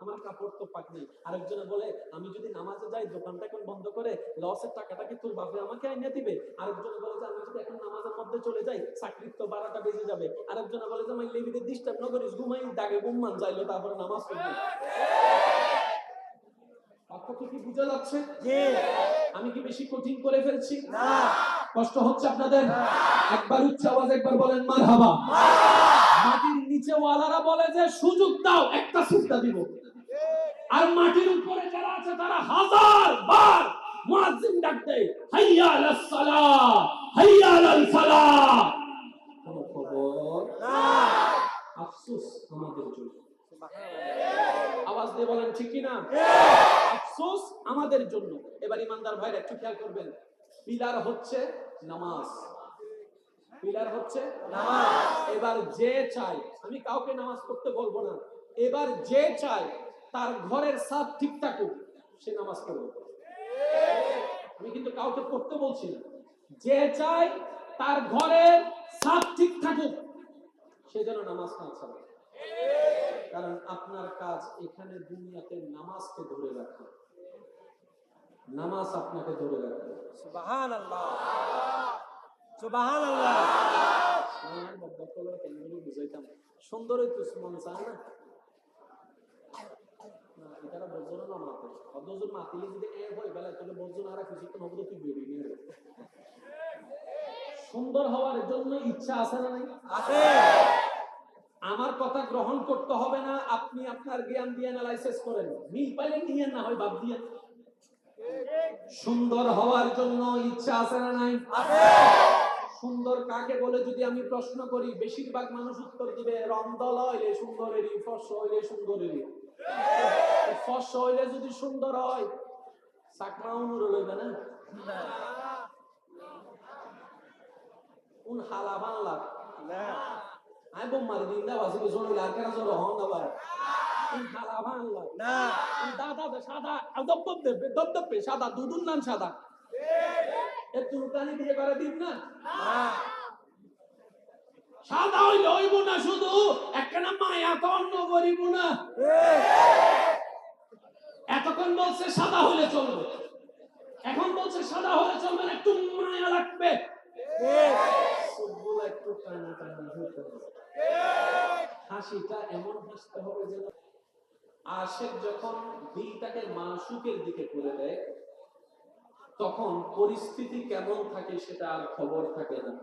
আমার কাপড় তো পাক নাই। আরেকজনে বলে আমি যদি নামাজে যাই দোকানটা এখন বন্ধ করে লসের টাকাটা কি তোর বাপে আমাকে আইনা দিবে। আরেকজনে বলে যে আমি যদি এখন নামাজের মধ্যে চলে যাই চাকরির তো 12টা বেজে যাবে। আরেকজনে বলে যে আমি লেবিতে ডিস্টার্ব না করিস, ঘুমাই দাগে ঘুমমান যাইলো তারপরে নামাজ পড়বি। পার্থক্য কি বুঝা যাচ্ছে? আমি কি বেশি কঠিন করে ফেলছি? না। কষ্ট হচ্ছে আপনাদের? একবার উচ্চ আওয়াজ একবার বলেন মারহাবা। মাটির নিচে ওয়ালারা বলে যে সুযোগ দাও, একটা সিজদা দিব। আর মাটির উপরে যারা আছে তারা হাজার বার মুয়াজ্জিন ডাক দেয়, হাইয়া আলাস সালাহ, হাইয়া আলাল ফালাহ। কোন খবর না। আফসোস আমাদের জন্য। আওয়াজ দিয়ে বলেন ঠিক কি না? আফসোস আমাদের জন্য। এবার ইমানদার ভাইরা একটু খেয়াল করবেন, পিলার হচ্ছে নামাজ, পিলার হচ্ছে নামাজ। এবার যে চাই, আমি কাউকে নামাজ পড়তে বলবো না, এবার যে চাই তার ঘরের ছাদ ঠিক থাকুক সে নামাজ পড়বে। আমি কিন্তু কাউকে পড়তে বলছি না, যে চাই তার ঘরের ছাদ ঠিক থাকুক সে যেন নামাজ না ছাড়ে। কারণ আপনার কাজ এখানে দুনিয়াতে নামাজকে ধরে রাখা, নামাজ আপনাকে ধরে রাখবে। সুবহানাল্লাহ, সুবহানাল্লাহ। বুঝাইতাম সুন্দরই তো মন চায় না, এটারা বলছো না মাতে অদজুর মাতিলে যদি এ হয় বেলায় তাহলে বলছো না আর কিছু তো নবদে তুই বেরিয়ে নিয়ে সুন্দর হওয়ার জন্য ইচ্ছা আছে না নাই? আছে। আমার কথা গ্রহণ করতে হবে না, আপনি আপনার জ্ঞান দিয়ে অ্যানালাইসিস করেন, মিল পাইলে নিয়ে না হয় বাদ দিয়ে। সুন্দর হওয়ার জন্য ইচ্ছা আছে না নাই? আছে। সুন্দর কাকে বলে যদি আমি প্রশ্ন করি, বেশিরভাগ মানুষ উত্তর দিবে রন্দল হইলে সুন্দরেরই, ফর্স হইলে সুন্দরেরই। ফর্স হইলে যদি সুন্দর হয় চাকমা অনুর লইবে না, কোন হালা বাংলা না। আই বোম মারি দিন দা বাসি জোর লাগ কেন জোর হন দা ভাই কোন হালা বাংলা না। দাদা সাদা দবদব দেবে, দবদবে সাদা, দুদুন নাম সাদা, এ তুলকানি দিয়ে করে দিন না। সাদা হইলে হইব না, শুধু একখানা মায়া তো অন্য করিব না। এতক্ষণ বলছে সাদা হলে চলবে, এখন বলছে সাদা হলে চলবে না, একটু মায়া লাগবে, সবগুলো একটু টানা টানা হতে হবে। হাসিটা এমন হাসতে হবে যেন আশেক যখন দিলটাকে মাসুকের দিকে করে দেয় তখন পরিস্থিতি কেমন থাকে সেটা আর খবর থাকে না।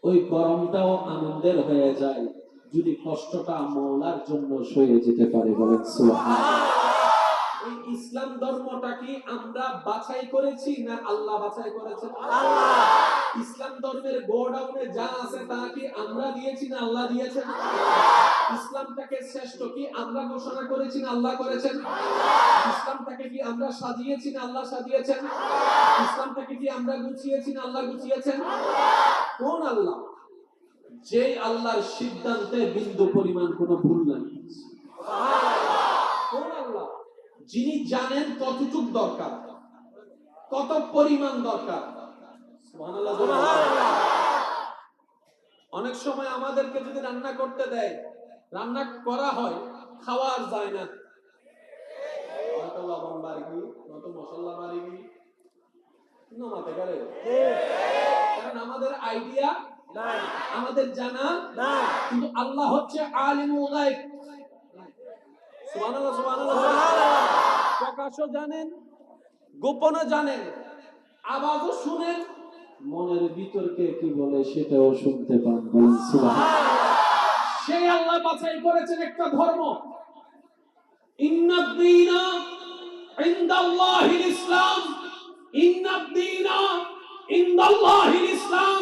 ওই গরমটাও আনন্দের হয়ে যায় যদি কষ্টটা মওলার জন্য সয়ে যেতে পারে। বলেন সুবহানাল্লাহ। এই ইসলাম ধর্মটা কি আমরা বাছাই করেছি না আল্লাহ বাছাই করেছেন? আল্লাহ। ইসলাম ধর্মের গোডাউনে যা আছে তা কি আমরা দিয়েছি না আল্লাহ দিয়েছেন? ইসলামটাকে শ্রেষ্ঠ কি আমরা ঘোষণা করেছি না আল্লাহ করেছেন? ইসলামটাকে কি আমরা সাজিয়েছি না আল্লাহ সাজিয়েছেন? ইসলামটাকে কি আমরা গুছিয়েছি না আল্লাহ গুছিয়েছেন? কোন আল্লাহ? যেই আল্লাহর সিদ্ধান্তে বিন্দু পরিমাণ কোনো ভুল নাই। কোন আল্লাহ? যিনি জানেন কতটুক দরকার, কত পরিমাণ দরকার। সুবহানাল্লাহ। অনেক সময় আমাদেরকে যদি রান্না করতে দেয়, রান্না করা হয়, খাওয়া আর যায় না। হয়তো লবণ বাড়ি, হয়তো মশলা বাড়ি, নমাতে পারে। কারণ আমাদের আইডিয়া নাই, আমাদের জানা নাই। কিন্তু আল্লাহ হচ্ছে আলিমুল গায়ব। সুবহানাল্লাহ, সুবহানাল্লাহ। সুবহানাল্লাহ। প্রকাশও জানেন, গোপনও জানেন, আওয়াজও শুনেন, মনের ভিতরকে কি বলে সেটাও শুনতে পান। বলেন সুবহানাল্লাহ। সেই আল্লাহ বাছাই করেছেন একটা ধর্ম। ইন্নাদ-দীনা ইনদাল্লাহিল ইসলাম, ইন্নাদ-দীনা ইনদাল্লাহিল ইসলাম।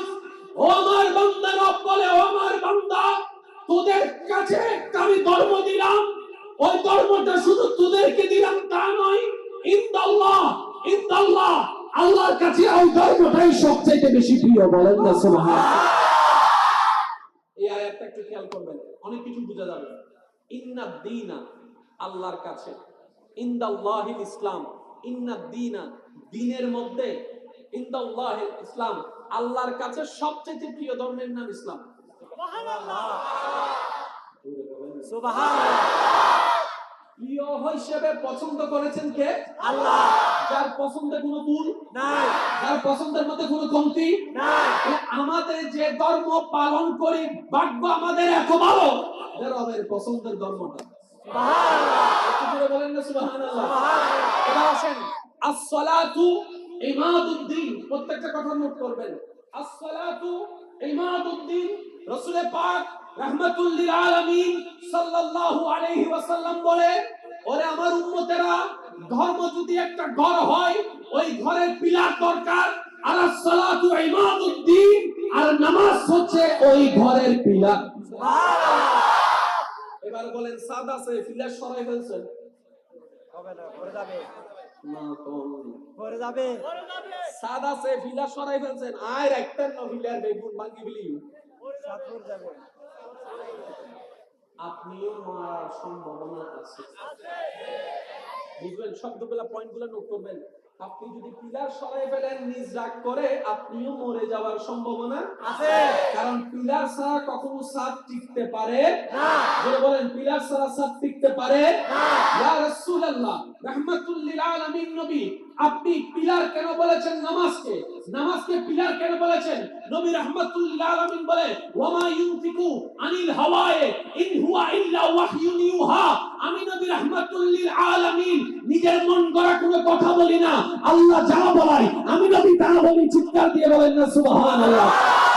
ও আমার বান্দা, রব বলে, ও আমার বান্দা, তোদের কাছে একটা আমি ধর্ম দিলাম। ওই ধর্মটা শুধু তোদেরকে দিলাম তা নয়, ইনদাল্লাহ, ইনদাল্লাহ, আল্লাহর কাছে ওই ধর্মটাই সবচেয়ে বেশি প্রিয়। বলেন না সুবহানাল্লাহ। এই আয়াতটা একটু খেয়াল করবেন, অনেক কিছু বোঝা যাবে। ইন্নাদ-দীনা, আল্লাহর কাছে, ইনদাল্লাহিল ইসলাম, ইন্নাদ-দীনা, দ্বীনের মধ্যে, ইনদাল্লাহিল ইসলাম, আল্লাহর কাছে সবচেয়ে প্রিয় ধর্মের নাম ইসলাম। সুবহানাল্লাহ। প্রিয় হিসেবে পছন্দ করেছেন কে? আল্লাহ। যার পছন্দে কোনো ভুল নাই, যার পছন্দের মধ্যে কোনো কমতি নাই। আমাদের যে ধর্ম পালন করি, ভাগ্য আমাদের এত ভালো যে রবের পছন্দের ধর্মটা। সুবহানাল্লাহ। একটু জোরে বলেন না সুবহানাল্লাহ। সুবহানাল্লাহ। এবার আসেন, আস-সালাতু ইমাদুদ্দিন, প্রত্যেকটা কথা নোট করবেন। আস-সালাতু ইমাদুদ্দিন। রাসূল পাক রাহমাতুল লিল আলামিন সাল্লাল্লাহু আলাইহি ওয়াসাল্লাম বলে, ওরে আমার উম্মতেরা, ধর্ম যদি একটা ঘর হয়, ওই ঘরের পিলার দরকার। আর আস-সালাতু ইমাদুদ্দিন, আর নামাজ হচ্ছে ওই ঘরের পিলার। সুবহানাল্লাহ। এবার বলেন, সাদা সে পিলার সরাই ফেলছেন হবে না, পড়ে যাবে, না? কোন পড়ে যাবে। সাদা সে পিলার সরাই ফেলছেন, আর একটা পিলার বেগুন ভাঙি ফেলি, সব পড়ে যাবে। আপনিও মারার সম্ভাবনা আছে। বুঝবেন, শব্দগুলা পয়েন্টগুলো নোট করবেন। আপনি যদি পিলার সরাই ফেলেন, নিজ রাগ করে, আপনিও মরে যাওয়ার সম্ভাবনা আছে। কারণ পিলার ছাড়া কখনো ছাদ টিকতে পারে না। বলে বলেন, পিলার ছাড়া ছাদ টিকতে পারে না। ইয়া রাসূলুল্লাহ রাহমাতুল লিল আলামিন নবী, আপনি পিলার কেন বলেছেন নামাজকে? নামাজকে পিলার কেন বলেছেন? নবী রাহমাতুল লিল আলামিন বলে, ওয়ামা ইউনফিকু আনিল হাওয়ায়ে ইন হুয়া ইল্লা ওয়াহয়ুন ইউহা। আমি নবী রাহমাতুল লিল আলামিন নিজের মন গড়া কোনো কথা বলি না, আল্লাহ যা বলে আমি নবী তা বলি। চিৎকার দিয়ে বলেন না সুবহানাল্লাহ।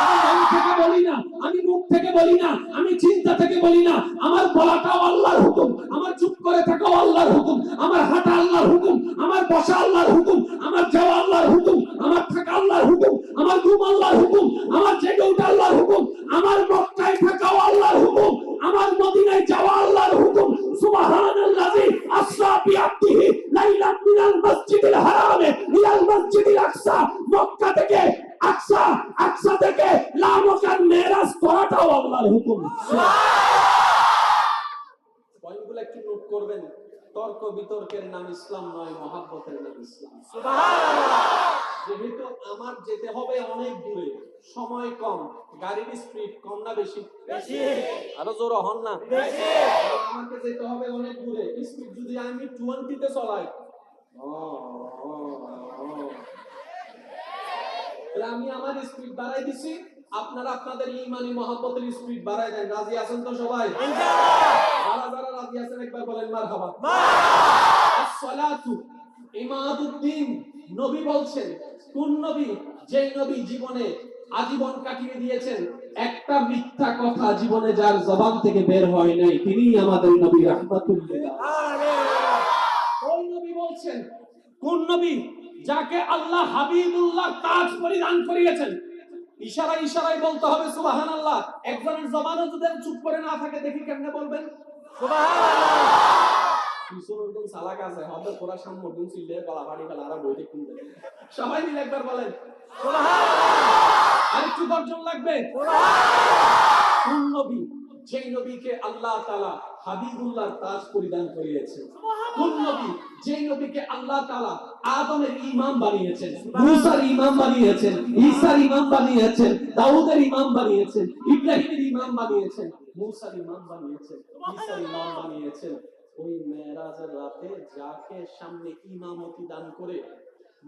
আমি মন থেকে বলি না, আমি মুখ থেকে বলি না, আমি চিন্তা থেকে বলি না। আমার বলাটাও আল্লাহর হুকুম, আমার চুপ করে থাকাও আল্লাহর হুকুম, আমার হাঁটা আল্লাহর হুকুম, আমার বসা আল্লাহর হুকুম, আমার যাওয়া আল্লাহর হুকুম, আমার থাকা আল্লাহর হুকুম, আমার ঘুম আল্লাহর হুকুম, আমার জেগে ওঠা আল্লাহর হুকুম, আমার মক্কায় থাকাও আল্লাহর হুকুম, আমার মদিনায় যাওয়া আল্লাহর হুকুম। সুবহানাল্লাযী আসরা বিআবদিহি লাইলাম মিনাল মাসজিদিল হারামে ইলাল মাসজিদিল আকসা। মক্কা থেকে আকসা, আকসা থেকে লা মকান মেরাজ করাটাও আল্লাহর হুকুম। পয়েন্টগুলো একটু নোট করবেন। তর্ক বিতর্কের নাম ইসলাম নয়, মহাব্বতের নাম ইসলাম। সুবহানাল্লাহ। যেহেতু আমার যেতে হবে অনেক দূরে, সময় কম, গাড়ির স্পিড কম না বেশি? বেশি। আরো জোর হন না। বেশি। আমাকে যেতে হবে অনেক দূরে, স্পিড যদি আমি 20 তে চলাই, তাহলে আমি আমার স্পিড বাড়াই দিছি, আপনারা আপনাদের ঈমানি মহব্বতের স্পিড বাড়াই দেন। রাজি আছেন তো সবাই? ইনশাআল্লাহ। যারা যারা রাজি আছেন একবার বলেন মারহাবা। মারহাবা। আস-সালাতু ইমাদুদ্দিন, নবী বলছেন, কোন নবী? যেই নবী জীবনে আজীবন কাটিয়ে দিয়েছেন, একটা মিথ্যা কথা জীবনে যার জবান থেকে বের হয় নাই, তিনি আমাদের নবী রাহমাতুল লিল আলামিন। ওই নবী বলছেন, কোন নবী? যাকে আল্লাহ হাবিবুল্লাহ তাজ পরিধান করিয়েছেন। ইশারায় ইশারায় বলতে হবে সুবহানাল্লাহ। একজনের জবানও যদি চুপ করে না থাকে, দেখি কেমনে বলবেন সুবহানাল্লাহ। কিশোরগঞ্জ সালাক আছে, হবে কোরআন সামনে দিন সিলে গলা ফাড়ি গলা আর বইতে কিনবে। সবাই মিলে একবার বলেন সুবহানাল্লাহ। আরেকটু বর্জন লাগবে সুবহানাল্লাহ। কোন নবী? যেই নবীকে আল্লাহ তাআলা হাবিবুল্লাহ তাজ পরিধান করিয়েছেন। কোন নবী? যেই নবীকে আল্লাহ তাআলা আদমের ইমাম বানিয়েছেন, মুসার ইমাম বানিয়েছেন, ঈসার ইমাম বানিয়েছেন, দাউদের ইমাম বানিয়েছেন, ইব্রাহিমের ইমাম বানিয়েছেন, মুসার ইমাম বানিয়েছেন, ঈসার ইমাম বানিয়েছেন। ওই মেরাজের রাতে যাকে সামনে ইমামতি দান করে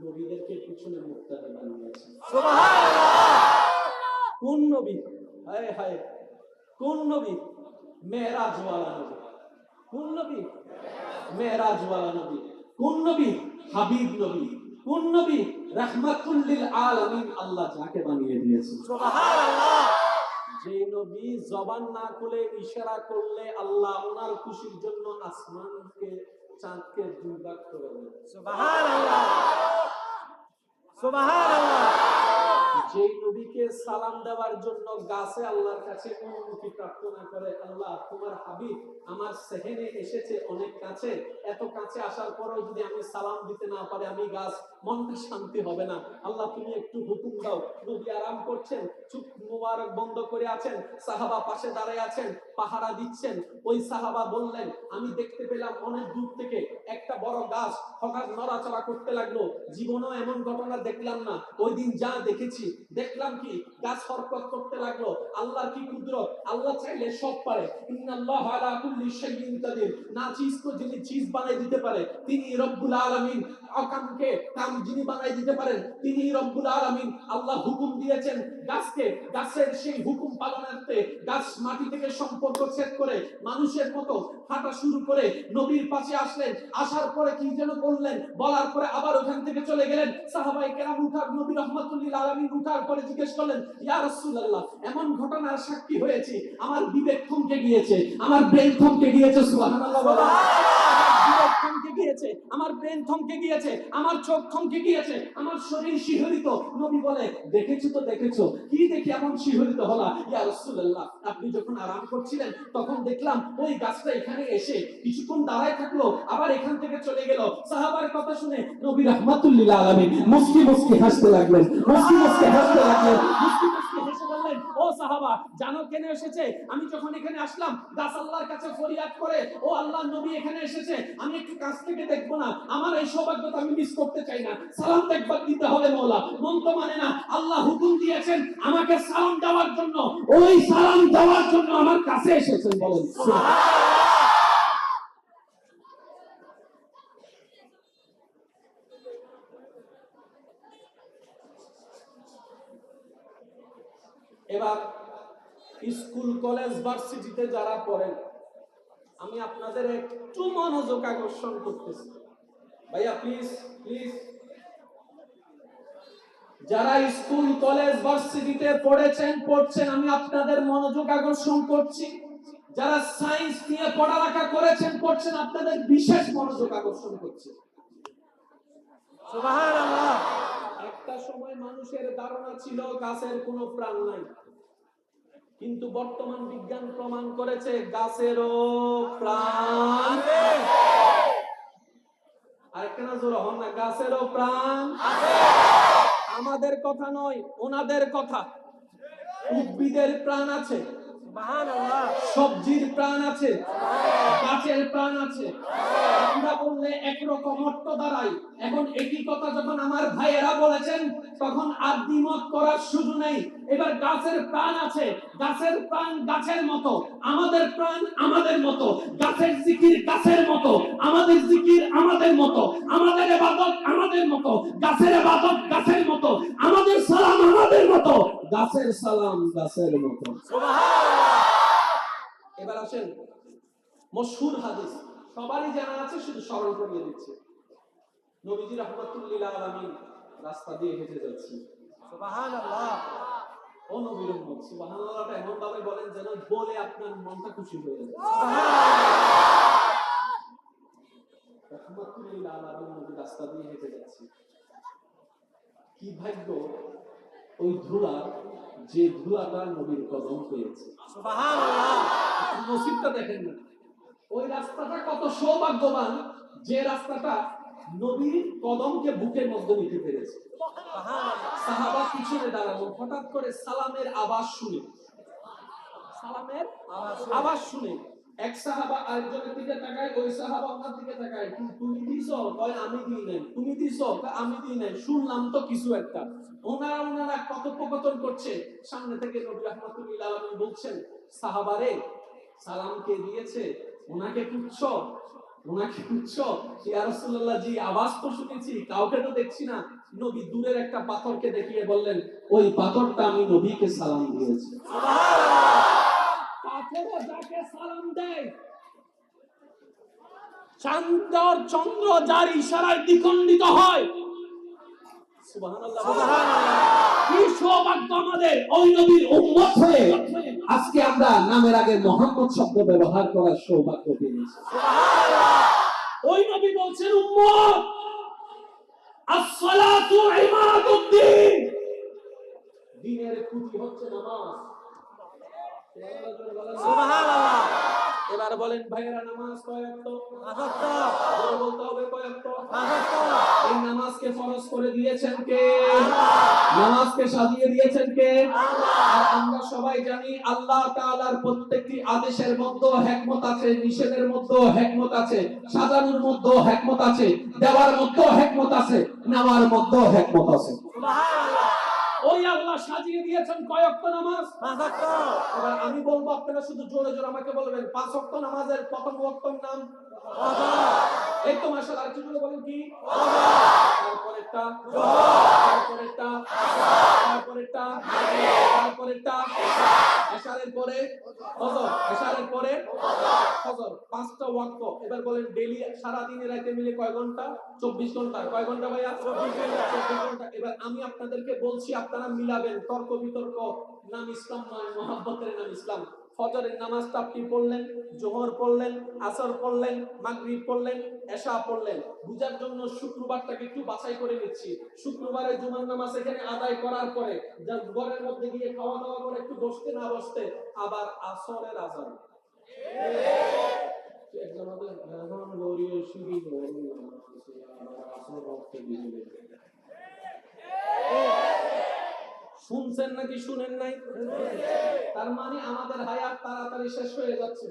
নবীদেরকে পিছনে মুক্তাদি বানিয়েছেন সুবহানাল্লাহ। কোন নবী? হায় হায়, কোন নবী? মেরাজ ওয়ালা নবী। কোন নবী? মেরাজ ওয়ালা নবী। কোন নবী? হাবিব নবী। কোন নবী? রাহমাতুল লিল আলামিন। আল্লাহ যাকে বানিয়ে দিয়েছেন সুবহানাল্লাহ। যে নবী জবান না খুলে ইশারা করলে আল্লাহ ওনার খুশির জন্য আসমানকে চাঁদকে দুই ভাগ করে দেন সুবহানাল্লাহ সুবহানাল্লাহ। যে নবীকে সালাম দেওয়ার জন্য গাছে আল্লাহর কাছে অনুমতি প্রার্থনা করে, আল্লাহ তোমার হাবিব আমার সেহেনে এসেছে অনেক কাছে, এত কাছে আসার পরেও যদি আমি সালাম দিতে না পারি, আমি গাছ মনটা শান্তি হবে না, আল্লাহ তুমি একটু হুকুম দাও। নবী আরাম করছেন, চুপ মুবারক বন্ধ করে আছেন, সাহাবা পাশে দাঁড়ায় আছেন, পাহারা দিচ্ছেন। ওই সাহাবা বললেন, আমি দেখতে পেলাম অনেক দূর থেকে একটা বড় গাছ হঠাৎ নড়াচড়া করতে লাগলো। জীবনেও এমন ঘটনা দেখলাম না। ওই দিন যা দেখেছি, দেখলাম কি গাছ হরকত করতে লাগলো। আল্লাহর কি কুদরত! আল্লাহ চাইলে সব পারে। ইন্নাল্লাহু আলা কুল্লি শাইইন কাদির। না চিজ কো যিনি চিজ বানাই দিতে পারে তিনি রব্বুল আলামিন। অকামকে কাম যিনি বানাই দিতে পারেন তিনি রব্বুল আলামিন। আল্লাহ হুকুম দিয়েছেন গাছকে, গাছের সেই হুকুম পালনার্থে গাছ মাটি থেকে সম্পর্ক ছেদ করে মানুষের মতো হাঁটা শুরু করে নবীর পাশে আসলেন। আসার পরে কি যেন বললেন, বলার পরে আবার ওখান থেকে চলে গেলেন। সাহাবায়ে কেরাম উঠার, নবী রাহমাতুল লিল আলামিন উঠার পরে জিজ্ঞেস করলেন, ইয়া রাসূলুল্লাহ, এমন ঘটনার সাক্ষী হয়েছি আমার বিবেক থমকে গিয়েছে, আমার ব্রেন থমকে গিয়েছে। সুবহানাল্লাহ বলেন। বিবেক থমকে গিয়েছে, আমার ব্রেন থমকে গিয়েছে, আমার চোখ থমকে গিয়েছে, আমার শরীর শিহরিত। নবী বলে, দেখেছো তো দেখেছো, কি দেখে এমন শিহরিত হলা? ইয়া রাসূলুল্লাহ, আপনি যখন আরাম করছিলেন তখন দেখলাম ওই গাছটা এখানে এসে কিছুক্ষণ দাঁড়ায় থাকলো, আবার এখান থেকে চলে গেল। সাহাবার কথা শুনে নবী রাহমাতুল লিল আলামিন মুস্কি মুস্কি হাসতে লাগলেন, মুস্কি মুস্কি হাসতে লাগলেন, মুস্কি মুস্কি হেসে বললেন, ও সাহাবা, জানো কেন এসেছে? আমি যখন এখানে আসলাম গাছ আল্লাহর কাছে ফরিয়াদ করে, ও আল্লাহর নবী এখানে এসেছে, আমি একটু কাছ থেকে দেখবো না? আমার এই সৌভাগ্যটা আমি মিস করতে চাই না। সালাম তো একবার দিতে হবে মওলা, মন তো মানে না। আল্লাহ হুকুম দিয়েছেন আমাকে সালাম দেওয়ার জন্য, ওই সালাম দেওয়ার জন্য আমার কাছে এসেছেন। বলেন সুবহানাল্লাহ। এবার স্কুল কলেজ ভার্সিটিতে যারা পড়েন, আমি আপনাদের একটু মনোযোগ আকর্ষণ করতেছি। ভাইয়া প্লিজ প্লিজ, যারা স্কুল কলেজ ভার্সিটিতে পড়ছেন, আমি আপনাদের মনোযোগ আকর্ষণ করছি। যারা সায়েন্স নিয়ে পড়ালেখা করছেন, আপনাদের বিশেষ মনোযোগ আকর্ষণ করছি। সুবহানাল্লাহ। একটা সময় মানুষের ধারণা ছিল গাছের কোনো প্রাণ নাই, কিন্তু বর্তমান বিজ্ঞান প্রমাণ করেছে গাছেরও প্রাণ আছে। আরেকটা না জোর হন না, গাছেরও প্রাণ আছে। আমাদের কথা নয়, ওনাদের কথা। উদ্ভিদের প্রাণ আছে, সুবহানাল্লাহ। সবজির প্রাণ আছে, গাছের প্রাণ আছে। আমরা বললে একরকম অর্থ দাঁড়ায়। এখন একই কথা যখন আমার ভাইয়েরা বলেছেন, তখন আর দ্বিমত করার সুযোগ নেই। এবার গাছের প্রাণ আছে, গাছের প্রাণ গাছের মতো, আমাদের প্রাণ আমাদের মতো, গাছের জিকির গাছের মতো, আমাদের জিকির আমাদের মতো, আমাদের ইবাদত আমাদের মতো, গাছের ইবাদত গাছের মতো, আমাদের সালাম আমাদের মতো, গাছের সালাম গাছের মতো। সুবহানাল্লাহ। এবার আসেন মশহুর হাদিস, সবারই জানা আছে, শুধু স্মরণ করিয়ে দিচ্ছি। নবীজি রাহমাতুল লিল আলামিন রাস্তা দিয়ে হেঁটে যাচ্ছেন। সুবহানাল্লাহ। ও নবীর উম্মত, সুবহানাল্লাহটা এমন ভাবে বলেন যেন বলে আপনার মনটা খুশি হয়ে যায়। রাহমাতুল লিল আলামিন নবী রাস্তা দিয়ে হেঁটে যাচ্ছেন। কি ভাগ্য ওই ধুলা, যে ধুলাটা নবীর কদম পেয়েছে। সুবহানাল্লাহ। নসিবটা দেখেন না, ওই রাস্তাটা কত সৌভাগ্যবান যে রাস্তাটা নবীর কদমকে বুকের মধ্যে নিতে পেরেছে। সুবহানাল্লাহ। সাহাবা পিছনে দাঁড়ালো, হঠাৎ করে সালামের আওয়াজ শুনে, সালামের আওয়াজ শুনে এক সাহাবা আরেকজনের দিকে তাকায়, ওই সাহাবা ওনার দিকে তাকায়, তুমি দিছো? কয় আমি দিই নাই। তুমি দিছো? কয় আমি দিই নাই। শুনলাম তো কিছু একটা। ওনারা কথোপকথন করছে। সামনে থেকে নবী রাহমাতুল্লাহ আলাইহি বলছেন, সাহাবারে সালাম কে দিয়েছে? ওনাকে খুঁজছো? ওনাকে খুঁজছো? ইয়া রাসূলুল্লাহ, জি আওয়াজ তো শুনেছি, কাউকে তো দেখছি না। নবী দূরের একটা পাথরকে দেখিয়ে বললেন, ওই পাথরটা আমি নবীকে সালাম দিয়েছি। পাথরও যাকে সালাম দেয়, চাঁদ চন্দ্র যার ইশারায় দ্বিখণ্ডিত হয়। সুবহানাল্লাহ। কি সৌভাগ্য আমাদের ওই নবীর উম্মত হয়ে আজকে আমরা নামের আগে মুহাম্মদ শব্দ ব্যবহার করার সৌভাগ্য পেয়েছি। ওই নবী বলছেন, উম্মত as-salatu ইমাদুদ্দিন, দ্বীনের খুঁটি হচ্ছে নামাজ। সুবহানাল্লাহ। এবার বলেন ভাইয়েরা, নামাজ কয় ওয়াক্ত? বলতে হবে কয় ওয়াক্ত? এই নামাজকে ফরজ করে দিয়েছেন কে? নামাজকে সাজিয়ে দিয়েছেন কে? আর আমরা সবাই জানি আল্লাহ তাআলার প্রত্যেকটি আদেশের মধ্যে হিকমত আছে, নিষেধের মধ্যে হিকমত আছে, সাজানোর মধ্যে হিকমত আছে, দেওয়ার মধ্যে হিকমত আছে, নেওয়ার মধ্যে হিকমত আছে। সুবহানাল্লাহ। ওই আল্লাহ সাজিয়ে দিয়েছেন কয় ওয়াক্ত নামাজ? এবার আমি বলবো, আপনারা শুধু জোরে জোরে আমাকে বলবেন 5 ওয়াক্ত নামাজের প্রথম ওয়াক্তর নাম। এই তো মাশাআল্লাহ, একটু জোরে বলেন কি? তারপরেরটা, তারপরেরটা, তারপরেরটা, তারপরেরটা, এশারের পরে ফজর, এশারের পরে ফজর, 5টা ওয়াক্ত। এবার বলেন ডেইলি সারা দিনে রাতে মিলে কয় ঘন্টা? 24 ঘন্টা। কয় ঘন্টা ভাইয়া? 24 ঘন্টা। এবার আমি আপনাদেরকে বলছি, আপনারা মিলাবেন, তর্ক বিতর্ক নাম ইসলাম নয়, মহব্বতের নাম ইসলাম। ফজরের নামাজটা আপনি পড়লেন, জোহর পড়লেন, আসর পড়লেন, মাগরিব পড়লেন, এশা পড়লেন। বুঝার জন্য শুক্রবারটাকে একটু বাছাই করে নিচ্ছি। শুক্রবারে জুমার নামাজ এখানে আদায় করার পরে ঘরের মধ্যে গিয়ে খাওয়া দাওয়া করে একটু বসতে না বসতে আবার আসরের আজান। শুনছেন নাকি শুনেন নাই? তার মানে আমাদের হায়াত তাড়াতাড়ি শেষ হয়ে যাচ্ছে।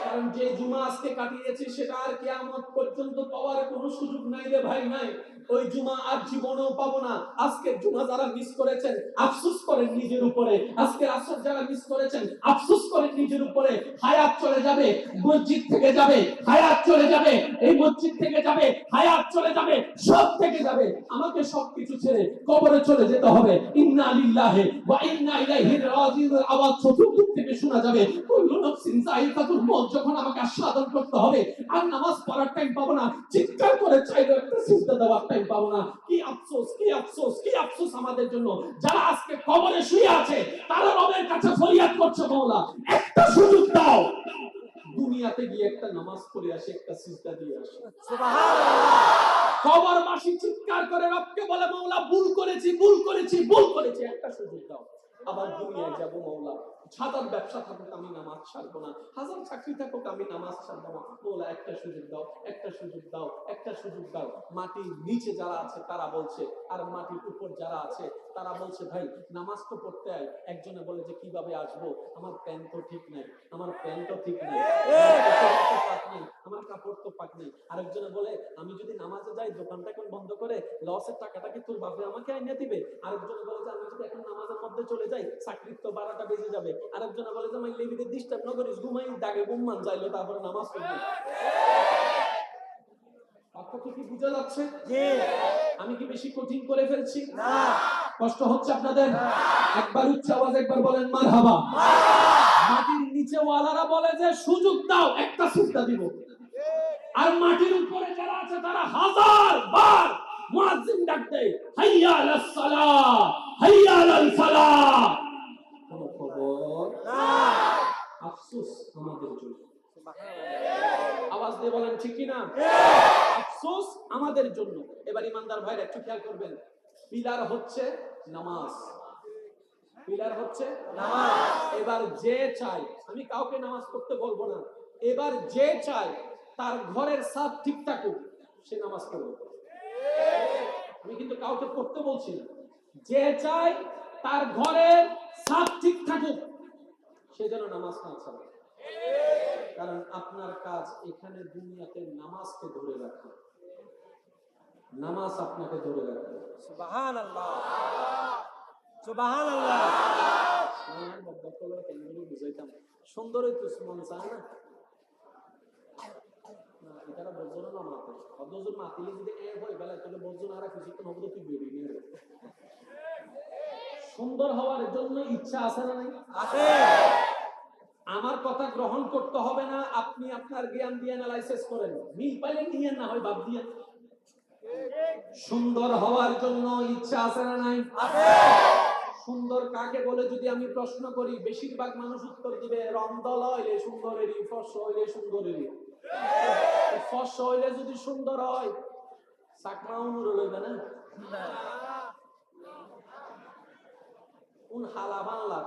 কারণ যে জুমা আজকে কাটিয়েছি সেটা আর কিয়ামত পর্যন্ত পাওয়ার কোনো সুযোগ নাই রে ভাই, নাই। ওই জুমা আর জীবনেও পাবো না। আজকে জুমা যারা মিস করেছেন আফসোস করেন নিজের উপরে। আজকে আসর যারা মিস করেছেন আফসোস করেন নিজের উপরে। হায়াত চলে যাবে, মসজিদ থেকে যাবে, হায়াত চলে যাবে, এই মসজিদ থেকে যাবে, হায়াত চলে যাবে, সব থেকে যাবে। আমাকে সবকিছু ছেড়ে কবরে চলে যেতে হবে। ইন্না লিল্লাহি ওয়া ইন্না ইলাইহি রাজিউন আওয়াজ চতুর্দিক থেকে শোনা যাবে। কুল্লু নাফসিন যায়িকাতুল মউত, যখন আমাকে আস্বাদন করতে হবে আর নামাজ পড়ার টাইম পাবো না, চিৎকার করে চাইলেও একটা সিজদা দেওয়ার টাইম পাবো না। কি আফসোস, কি আফসোস, কি আফসোস আমাদের জন্য যারা আজকে কবরে শুয়ে আছে। তারা রবের কাছে ফরিয়াদ করছে, মাওলা একটা সুযোগ দাও, দুনিয়াতে গিয়ে একটা নামাজ পড়ে আসি, একটা সিজদা দিয়ে আসি। সুবহানাল্লাহ। কবরবাসী চিৎকার করে রবকে বলে, মাওলা ভুল করেছি, ভুল করেছি, ভুল করেছি, একটা সুযোগ দাও। আবার দুনিয়ায় যাব মাওলা, হাজার ব্যবসা থাকুক আমি নামাজ ছাড়বো না, হাজার চাকরি থাকুক আমি নামাজ ছাড়বো না। মাওলা একটা সুযোগ দাও, একটা সুযোগ দাও, একটা সুযোগ দাও। মাটির নিচে যারা আছে তারা বলছে, আর মাটির উপর যারা আছে তারা বলছে, ভাই নামাজ তো পড়তে আয়। একজনে বলে যে কিভাবে আসবো, আমার প্যান্ট তো ঠিক নাই, আমার প্যান্ট তো ঠিক নাই, আমার কাপড় তো পাক নাই। আরেকজনে বলে, আমি যদি নামাজে যাই দোকানটা এখন বন্ধ করে লসের টাকাটা কি তোর বাপে আমাকে আইনে দিবে। আরেকজনে বলে যে আমি যদি এখন নামাজের মধ্যে চলে যাই চাকরির তো 12টা বেজে যাবে। আরেকজনে বলে যে আমি লেবিদের ডিস্টার্ব না করিস, ঘুমাই দাগে ঘুমমান যাইলো তারপরে নামাজ পড়বি। পার্থক্য কি বুঝা যাচ্ছে? আমি কি বেশি কঠিন করে ফেলছি? না। কষ্ট হচ্ছে আপনাদের? একবার উচ্চ আওয়াজ একবার বলেন মারহাবা। মাটির নিচে ওয়ালারা বলে যে সুযোগ দাও, একটা সিজদা দিব। আর মাটির উপরে যারা আছে তারা হাজার বার মুয়াজ্জিন ডাক দেয়, হাইয়া আলাস সালাহ, হাইয়া আলাল ফালাহ। কোনো খবর আফসোস আমাদের জন্য। আওয়াজ দিয়ে বলেন ঠিক কি না? আফসোস আমাদের জন্য। এবার ইমানদার ভাইরা একটু খেয়াল করবেন, পিলার হচ্ছে নামাজ, পিলার হচ্ছে নামাজ। এবার যে চাই, আমি কাউকে নামাজ পড়তে বলবো না, এবার যে চাই তার ঘরের ছাদ ঠিক থাকুক সে নামাজ পড়বে। আমি কিন্তু কাউকে পড়তে বলছি না, যে চাই তার ঘরের ছাদ ঠিক থাকুক সে যেন নামাজ না ছাড়ে। কারণ আপনার কাজ এখানে দুনিয়াতে নামাজকে ধরে রাখা, নামাজ আপনাকে ধরে রাখবে। সুবহানাল্লাহ, সুবহানাল্লাহ। বুঝাইতাম সুন্দরই তো মন চায় না, এটারা বলছো না মাতে অবজন মাতিলে যদি এক হয় বেলায় তাহলে বলছো আর কিছুক্ষণ হবে তুই বেরিয়ে নিয়ে সুন্দর হওয়ার জন্য ইচ্ছা আছে না নাই? আছে। আমার কথা গ্রহণ করতে হবে না, আপনি আপনার জ্ঞান দিয়ে অ্যানালাইসিস করেন, মিল পাইলে নিয়ে না হয় বাদ দিয়ে। সুন্দর হওয়ার জন্য ইচ্ছা আছে না নাই? আছে। সুন্দর কাকে বলে যদি আমি প্রশ্ন করি, বেশিরভাগ মানুষ উত্তর দিবে রংদল হইলে সুন্দরেরই, ফর্স হইলে সুন্দরেরই। ফর্স হইলে যদি সুন্দর হয় চাকমা অনুর লইবে না, কোন হালা বাংলা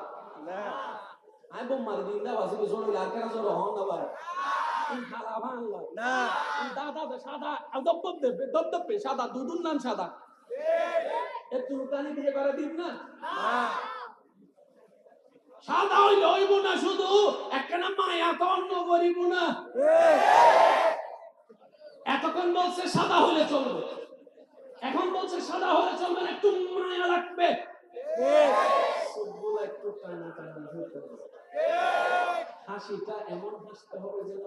আই বোমার দিন দা বাসি জোর লাল কেন জোর হন না ভাই, কোন হালা বাংলা না দাদা সাদা দবদব দেবে, দবদবে সাদা, দুদুর নাম সাদা, এর তুলকানি দিয়ে করে দিন না। সাদা হইলে হইব না, শুধু একটা না মায়া তো অন্য করিব না। এতক্ষণ বলছে সাদা হলে চলবে, এখন বলছে সাদা হলে চলবে না, একটু মায়া লাগবে, সবগুলো একটু টানা টানা হতে হবে, হাসিটা এমন হাসতে হবে যেন